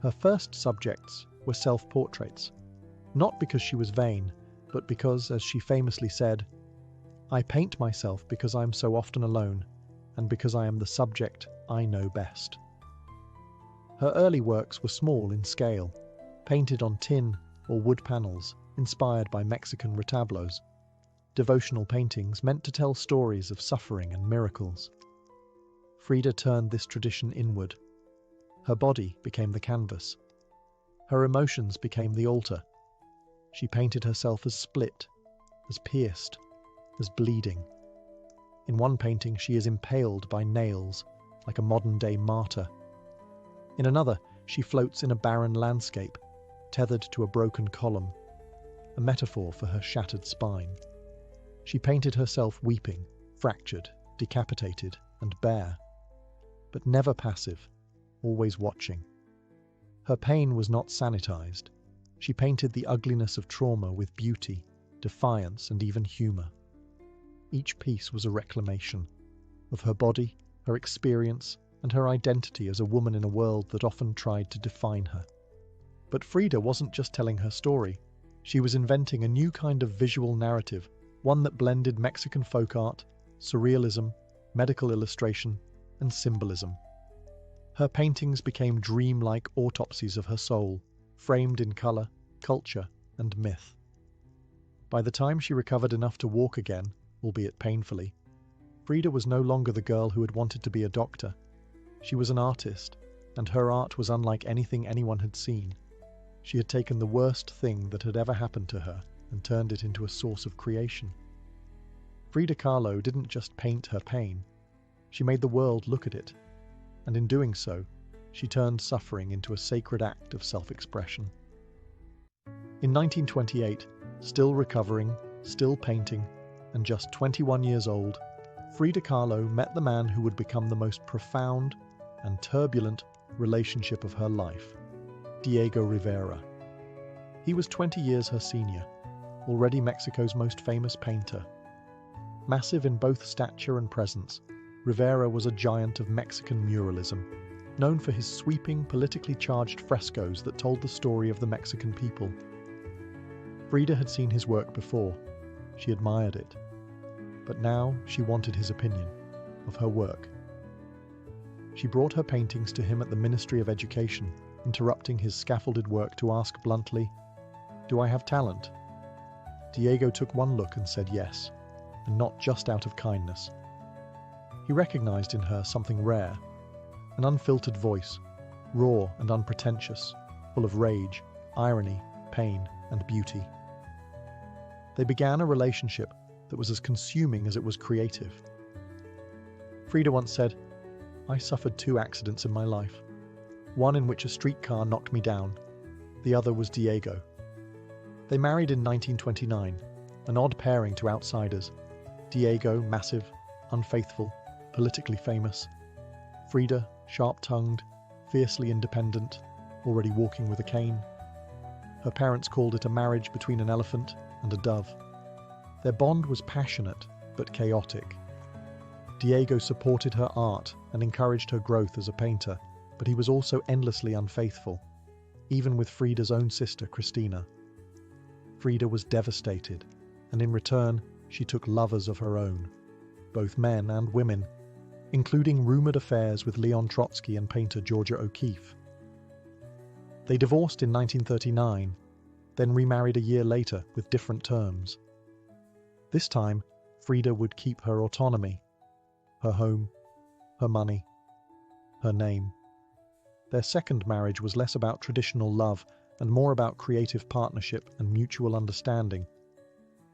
A: Her first subjects were self-portraits, not because she was vain, but because, as she famously said, "I paint myself because I am so often alone, and because I am the subject I know best." Her early works were small in scale, painted on tin or wood panels, inspired by Mexican retablos, devotional paintings meant to tell stories of suffering and miracles. Frida turned this tradition inward. Her body became the canvas. Her emotions became the altar. She painted herself as split, as pierced, as bleeding. In one painting, she is impaled by nails, like a modern-day martyr. In another, she floats in a barren landscape, tethered to a broken column, a metaphor for her shattered spine. She painted herself weeping, fractured, decapitated, and bare, but never passive, always watching. Her pain was not sanitized. She painted the ugliness of trauma with beauty, defiance, and even humor. Each piece was a reclamation of her body, her experience, and her identity as a woman in a world that often tried to define her. But Frida wasn't just telling her story. She was inventing a new kind of visual narrative, one that blended Mexican folk art, surrealism, medical illustration, and symbolism. Her paintings became dreamlike autopsies of her soul, framed in color, culture, and myth. By the time she recovered enough to walk again, albeit painfully, Frida was no longer the girl who had wanted to be a doctor. She was an artist, and her art was unlike anything anyone had seen. She had taken the worst thing that had ever happened to her and turned it into a source of creation. Frida Kahlo didn't just paint her pain. She made the world look at it, and in doing so, she turned suffering into a sacred act of self-expression. In 1928, still recovering, still painting, and just 21 years old, Frida Kahlo met the man who would become the most profound and turbulent relationship of her life, Diego Rivera. He was 20 years her senior, already Mexico's most famous painter. Massive in both stature and presence, Rivera was a giant of Mexican muralism, known for his sweeping, politically charged frescoes that told the story of the Mexican people. Frida had seen his work before. She admired it. But now she wanted his opinion of her work. She brought her paintings to him at the Ministry of Education, interrupting his scaffolded work to ask bluntly, "Do I have talent?" Diego took one look and said yes, and not just out of kindness. He recognized in her something rare, an unfiltered voice, raw and unpretentious, full of rage, irony, pain, and beauty. They began a relationship that was as consuming as it was creative. Frida once said, "I suffered 2 accidents in my life, one in which a streetcar knocked me down, the other was Diego." They married in 1929, an odd pairing to outsiders. Diego, massive, unfaithful, politically famous. Frida, sharp-tongued, fiercely independent, already walking with a cane. Her parents called it a marriage between an elephant and a dove. Their bond was passionate, but chaotic. Diego supported her art and encouraged her growth as a painter, but he was also endlessly unfaithful, even with Frida's own sister, Cristina. Frida was devastated, and in return, she took lovers of her own, both men and women, including rumored affairs with Leon Trotsky and painter Georgia O'Keeffe. They divorced in 1939, then remarried a year later with different terms. This time, Frida would keep her autonomy, her home, her money, her name. Their second marriage was less about traditional love and more about creative partnership and mutual understanding.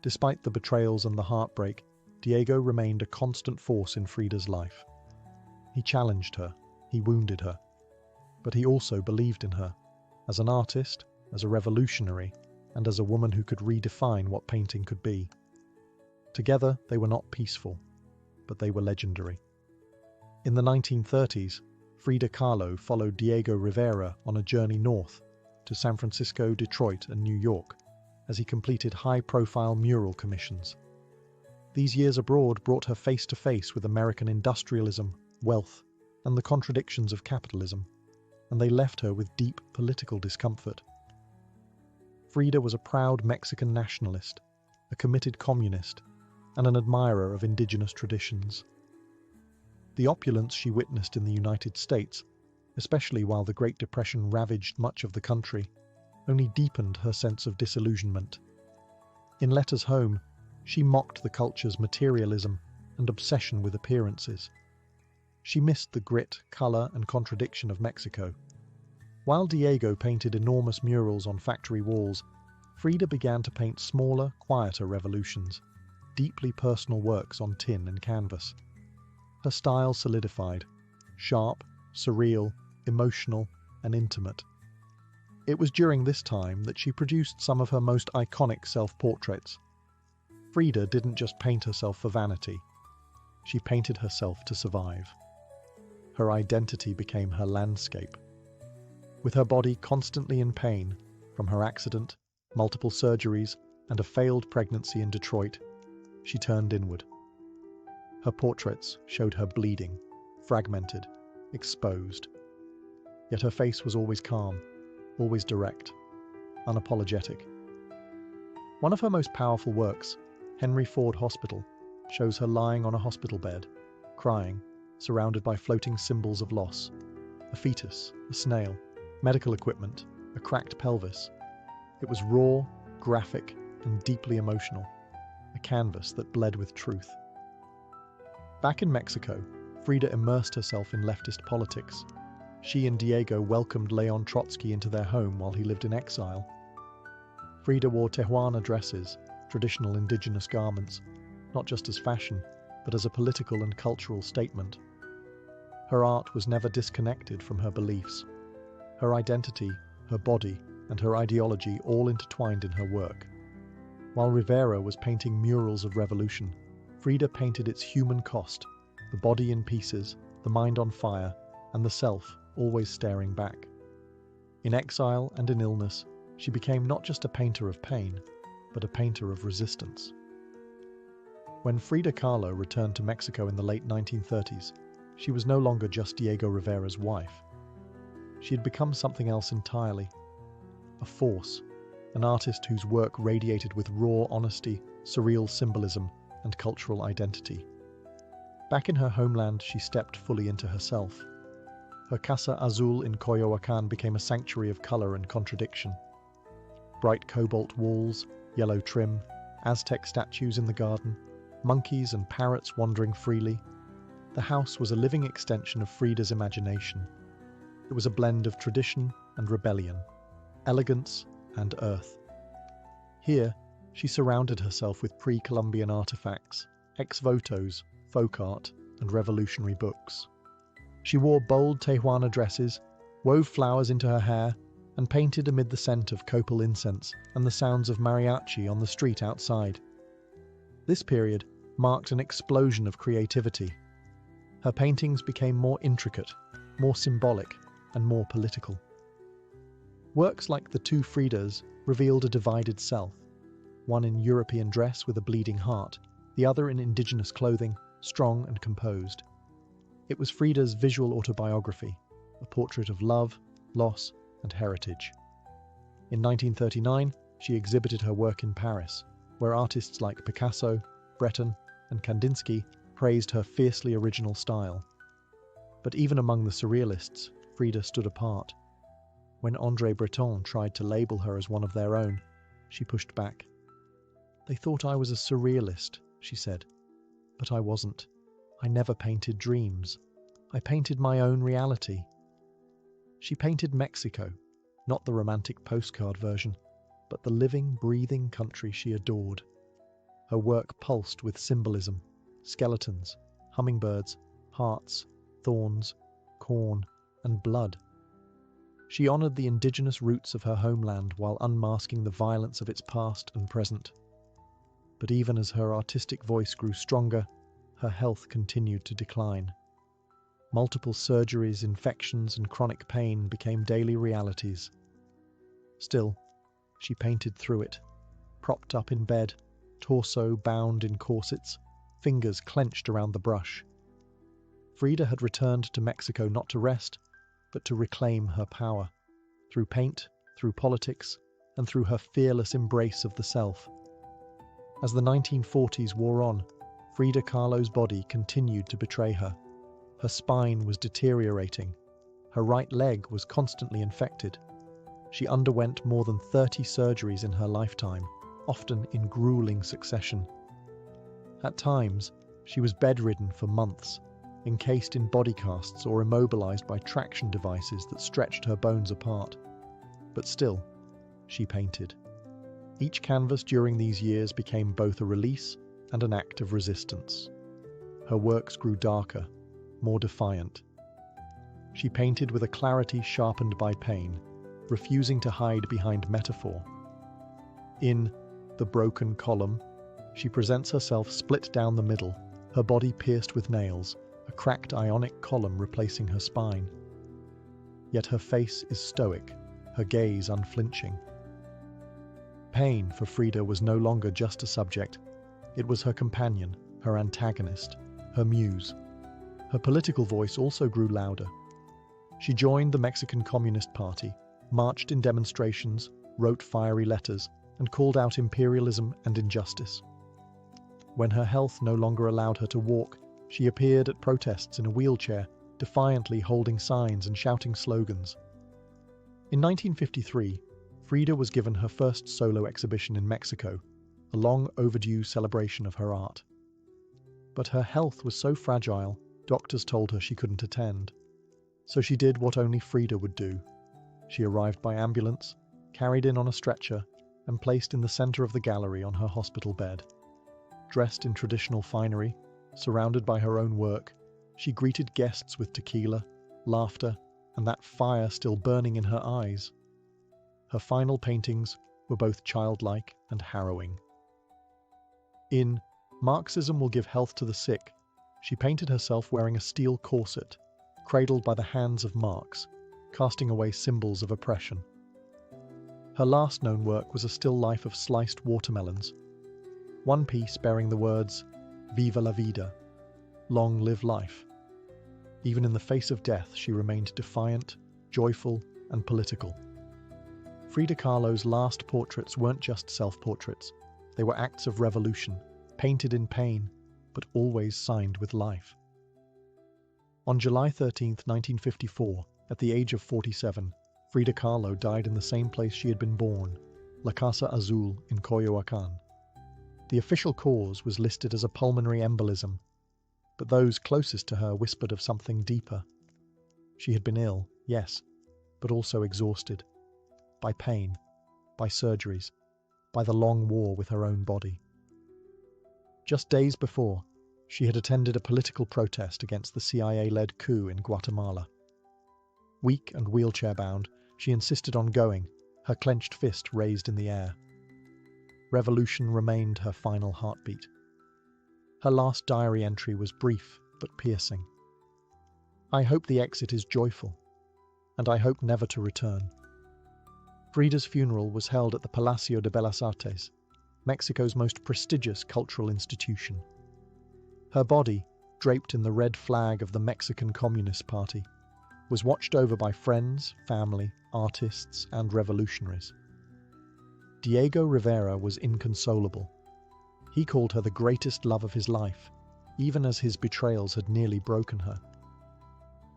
A: Despite the betrayals and the heartbreak, Diego remained a constant force in Frida's life. He challenged her, he wounded her, but he also believed in her, as an artist, as a revolutionary, and as a woman who could redefine what painting could be. Together, they were not peaceful, but they were legendary. In the 1930s, Frida Kahlo followed Diego Rivera on a journey north to San Francisco, Detroit, and New York as he completed high-profile mural commissions. These years abroad brought her face to face with American industrialism, wealth, and the contradictions of capitalism, and they left her with deep political discomfort. Frida was a proud Mexican nationalist, a committed communist, and an admirer of indigenous traditions. The opulence she witnessed in the United States, especially while the Great Depression ravaged much of the country, only deepened her sense of disillusionment. In letters home, she mocked the culture's materialism and obsession with appearances. She missed the grit, colour, and contradiction of Mexico. While Diego painted enormous murals on factory walls, Frida began to paint smaller, quieter revolutions, deeply personal works on tin and canvas. Her style solidified, sharp, surreal, emotional, and intimate. It was during this time that she produced some of her most iconic self-portraits. Frida didn't just paint herself for vanity. She painted herself to survive. Her identity became her landscape. With her body constantly in pain from her accident, multiple surgeries, and a failed pregnancy in Detroit, she turned inward. Her portraits showed her bleeding, fragmented, exposed. Yet her face was always calm, always direct, unapologetic. One of her most powerful works, Henry Ford Hospital, shows her lying on a hospital bed, crying, surrounded by floating symbols of loss. A fetus, a snail, medical equipment, a cracked pelvis. It was raw, graphic, and deeply emotional, a canvas that bled with truth. Back in Mexico, Frida immersed herself in leftist politics. She and Diego welcomed Leon Trotsky into their home while he lived in exile. Frida wore Tehuana dresses, traditional indigenous garments, not just as fashion, but as a political and cultural statement. Her art was never disconnected from her beliefs. Her identity, her body, and her ideology all intertwined in her work. While Rivera was painting murals of revolution, Frida painted its human cost, the body in pieces, the mind on fire, and the self always staring back. In exile and in illness, she became not just a painter of pain, but a painter of resistance. When Frida Kahlo returned to Mexico in the late 1930s, she was no longer just Diego Rivera's wife. She had become something else entirely. A force, an artist whose work radiated with raw honesty, surreal symbolism, and cultural identity. Back in her homeland, she stepped fully into herself. Her Casa Azul in Coyoacán became a sanctuary of color and contradiction. Bright cobalt walls, yellow trim, Aztec statues in the garden, monkeys and parrots wandering freely. The house was a living extension of Frida's imagination. It was a blend of tradition and rebellion, elegance and earth. Here, she surrounded herself with pre-Columbian artifacts, ex-votos, folk art, and revolutionary books. She wore bold Tehuana dresses, wove flowers into her hair, and painted amid the scent of copal incense and the sounds of mariachi on the street outside. This period marked an explosion of creativity. Her paintings became more intricate, more symbolic, and more political. Works like The Two Fridas revealed a divided self, one in European dress with a bleeding heart, the other in indigenous clothing, strong and composed. It was Frida's visual autobiography, a portrait of love, loss, and heritage. In 1939, she exhibited her work in Paris, where artists like Picasso, Breton, and Kandinsky praised her fiercely original style. But even among the surrealists, Frida stood apart. When André Breton tried to label her as one of their own, she pushed back. "They thought I was a surrealist," she said. "But I wasn't. I never painted dreams. I painted my own reality." She painted Mexico, not the romantic postcard version, but the living, breathing country she adored. Her work pulsed with symbolism, skeletons, hummingbirds, hearts, thorns, corn, and blood. She honored the indigenous roots of her homeland while unmasking the violence of its past and present. But even as her artistic voice grew stronger, her health continued to decline. Multiple surgeries, infections, and chronic pain became daily realities. Still, she painted through it, propped up in bed, torso bound in corsets, fingers clenched around the brush. Frida had returned to Mexico not to rest, but to reclaim her power, through paint, through politics, and through her fearless embrace of the self. As the 1940s wore on, Frida Kahlo's body continued to betray her. Her spine was deteriorating. Her right leg was constantly infected. She underwent more than 30 surgeries in her lifetime, often in grueling succession. At times, she was bedridden for months, encased in body casts or immobilized by traction devices that stretched her bones apart. But still, she painted. Each canvas during these years became both a release and an act of resistance. Her works grew darker, more defiant. She painted with a clarity sharpened by pain, refusing to hide behind metaphor. In The Broken Column, she presents herself split down the middle, her body pierced with nails, a cracked ionic column replacing her spine. Yet her face is stoic, her gaze unflinching. Pain for Frida was no longer just a subject. It was her companion, her antagonist, her muse. Her political voice also grew louder. She joined the Mexican Communist Party, marched in demonstrations, wrote fiery letters, and called out imperialism and injustice. When her health no longer allowed her to walk, she appeared at protests in a wheelchair, defiantly holding signs and shouting slogans. In 1953, Frida was given her first solo exhibition in Mexico, a long overdue celebration of her art. But her health was so fragile, doctors told her she couldn't attend. So she did what only Frida would do. She arrived by ambulance, carried in on a stretcher, and placed in the center of the gallery on her hospital bed. Dressed in traditional finery, surrounded by her own work, she greeted guests with tequila, laughter, and that fire still burning in her eyes. Her final paintings were both childlike and harrowing. In Marxism Will Give Health to the Sick, she painted herself wearing a steel corset, cradled by the hands of Marx, casting away symbols of oppression. Her last known work was a still life of sliced watermelons, one piece bearing the words, "Viva la vida," long live life. Even in the face of death, she remained defiant, joyful, and political. Frida Kahlo's last portraits weren't just self-portraits. They were acts of revolution, painted in pain, but always signed with life. On July 13, 1954, at the age of 47, Frida Kahlo died in the same place she had been born, La Casa Azul in Coyoacán. The official cause was listed as a pulmonary embolism, but those closest to her whispered of something deeper. She had been ill, yes, but also exhausted. By pain, by surgeries, by the long war with her own body. Just days before, she had attended a political protest against the CIA-led coup in Guatemala. Weak and wheelchair-bound, she insisted on going, her clenched fist raised in the air. Revolution remained her final heartbeat. Her last diary entry was brief but piercing. "I hope the exit is joyful, and I hope never to return." Frida's funeral was held at the Palacio de Bellas Artes, Mexico's most prestigious cultural institution. Her body, draped in the red flag of the Mexican Communist Party, was watched over by friends, family, artists, and revolutionaries. Diego Rivera was inconsolable. He called her the greatest love of his life, even as his betrayals had nearly broken her.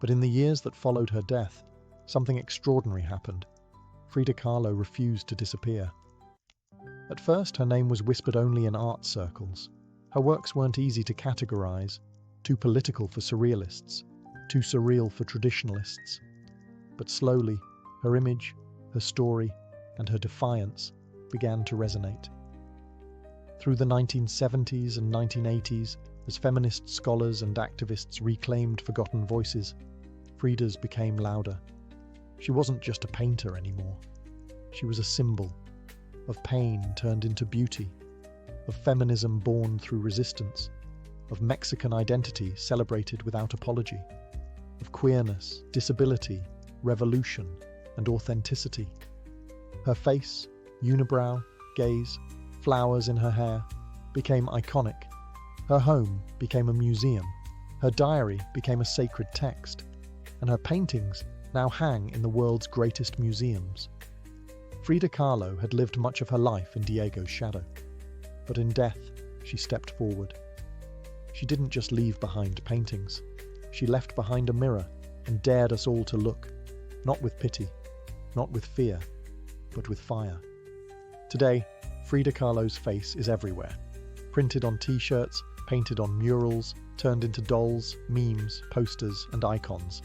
A: But in the years that followed her death, something extraordinary happened. Frida Kahlo refused to disappear. At first, her name was whispered only in art circles. Her works weren't easy to categorize, too political for surrealists, too surreal for traditionalists. But slowly, her image, her story, and her defiance began to resonate. Through the 1970s and 1980s, as feminist scholars and activists reclaimed forgotten voices, Frida's became louder. She wasn't just a painter anymore. She was a symbol of pain turned into beauty, of feminism born through resistance, of Mexican identity celebrated without apology, of queerness, disability, revolution, and authenticity. Her face, unibrow, gaze, flowers in her hair, became iconic. Her home became a museum. Her diary became a sacred text. And her paintings now hang in the world's greatest museums. Frida Kahlo had lived much of her life in Diego's shadow. But in death, she stepped forward. She didn't just leave behind paintings. She left behind a mirror and dared us all to look, not with pity, not with fear, but with fire. Today, Frida Kahlo's face is everywhere. Printed on t-shirts, painted on murals, turned into dolls, memes, posters, and icons.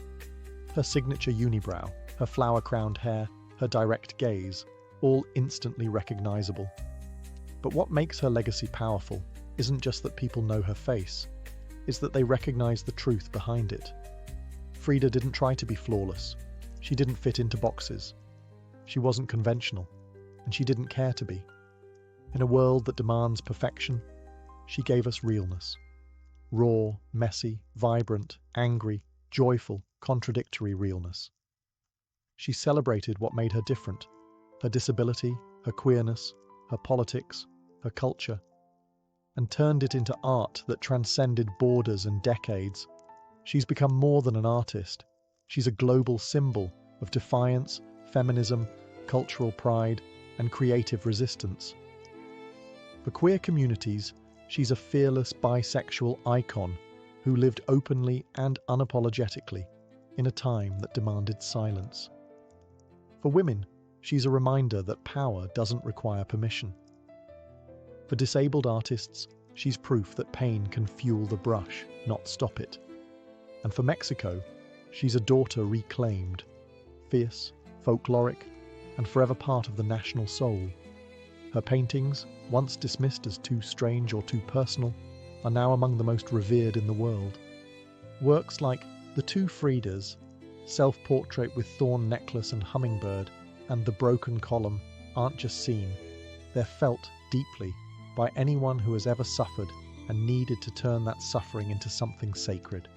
A: Her signature unibrow, her flower-crowned hair, her direct gaze, all instantly recognizable. But what makes her legacy powerful isn't just that people know her face, it's that they recognize the truth behind it. Frida didn't try to be flawless. She didn't fit into boxes. She wasn't conventional, and she didn't care to be. In a world that demands perfection, she gave us realness. Raw, messy, vibrant, angry, joyful, contradictory realness. She celebrated what made her different: her disability, her queerness, her politics, her culture, and turned it into art that transcended borders and decades. She's become more than an artist. She's a global symbol of defiance, feminism, cultural pride, and creative resistance. For queer communities, she's a fearless bisexual icon who lived openly and unapologetically in a time that demanded silence. For women, she's a reminder that power doesn't require permission. For disabled artists, she's proof that pain can fuel the brush, not stop it. And for Mexico, she's a daughter reclaimed, fierce, folkloric, and forever part of the national soul. Her paintings, once dismissed as too strange or too personal, are now among the most revered in the world. Works like The Two Fridas, Self-Portrait with Thorn Necklace and Hummingbird, and The Broken Column aren't just seen, they're felt deeply by anyone who has ever suffered and needed to turn that suffering into something sacred.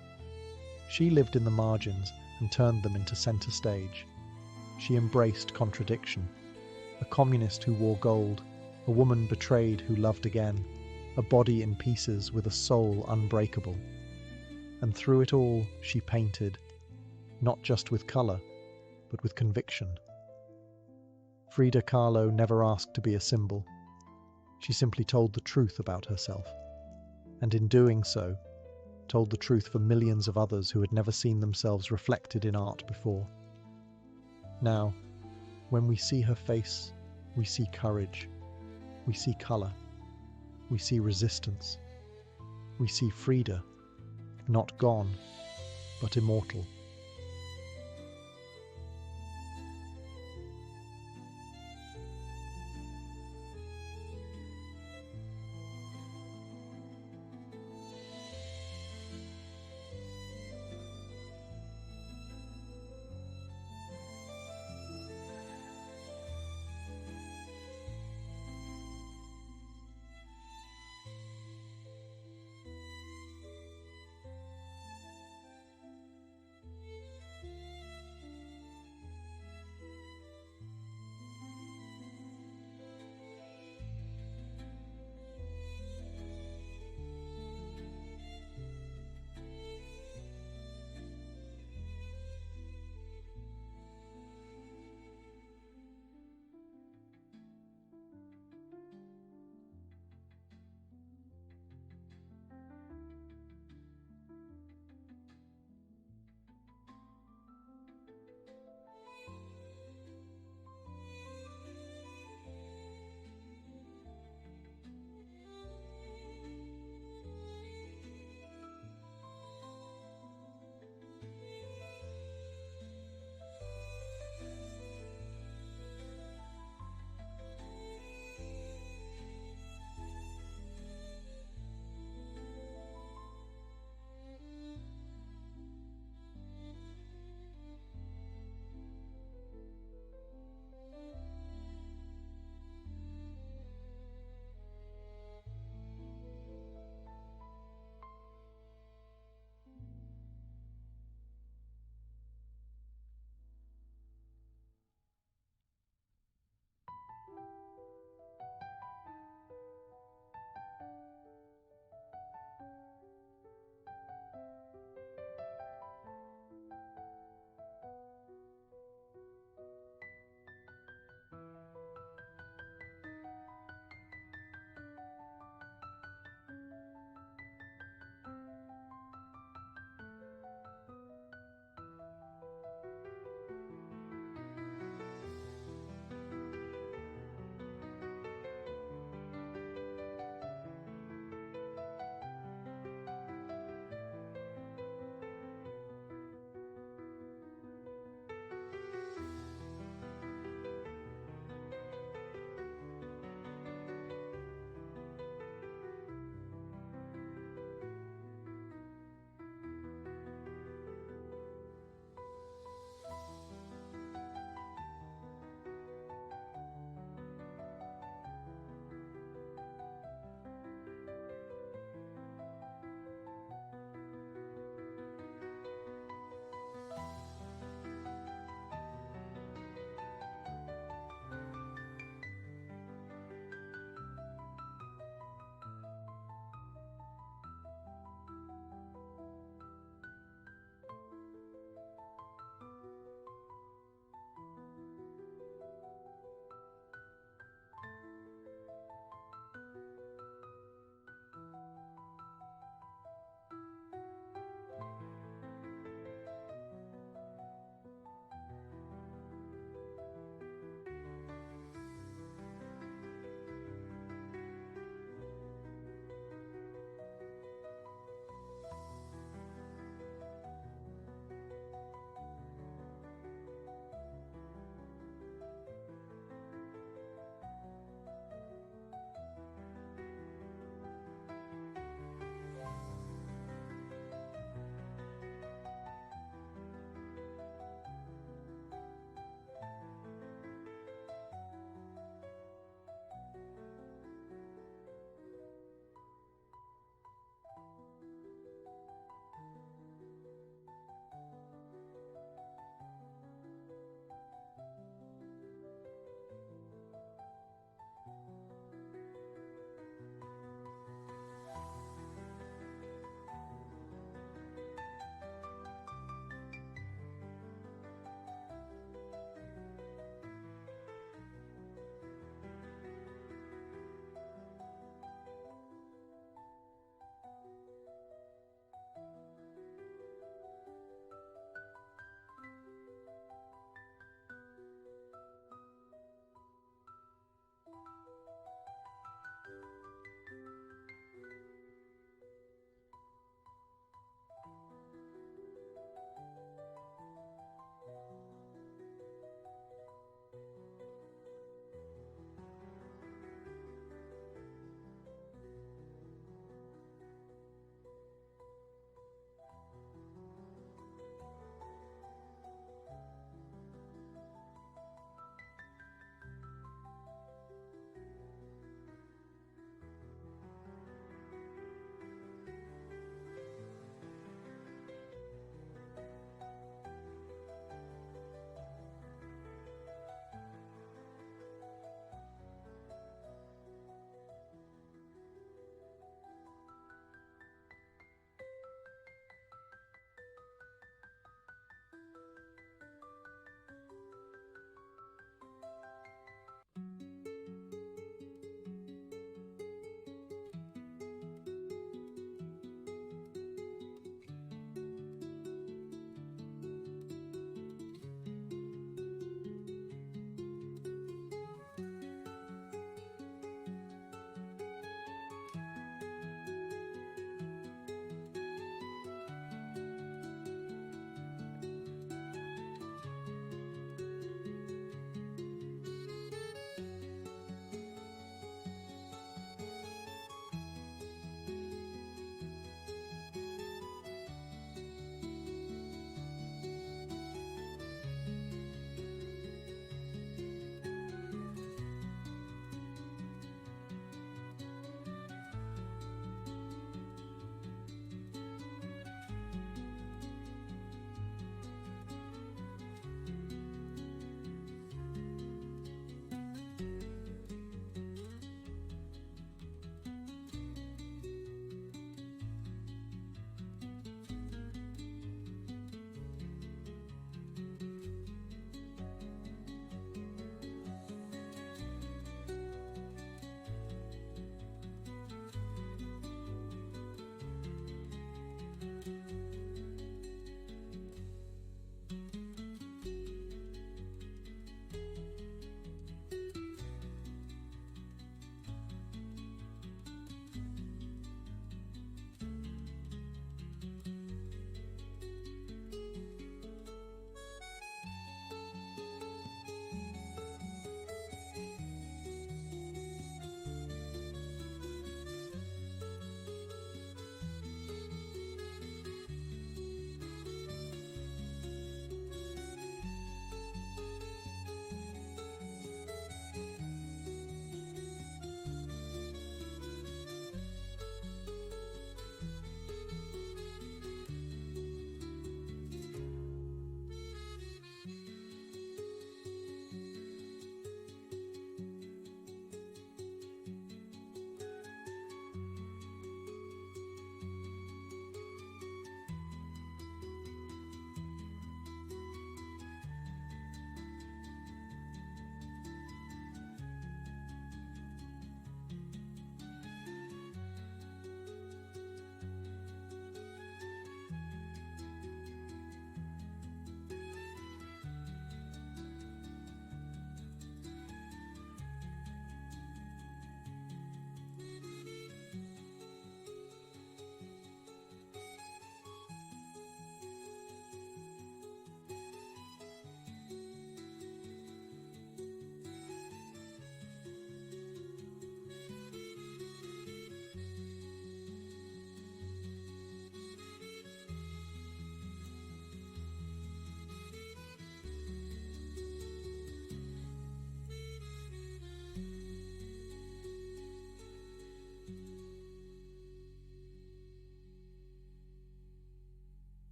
A: She lived in the margins and turned them into center stage. She embraced contradiction. A communist who wore gold, a woman betrayed who loved again, a body in pieces with a soul unbreakable. And through it all, she painted, not just with color, but with conviction. Frida Kahlo never asked to be a symbol. She simply told the truth about herself. And in doing so, told the truth for millions of others who had never seen themselves reflected in art before. Now, when we see her face, we see courage, we see color, we see resistance, we see Frida, not gone, but immortal.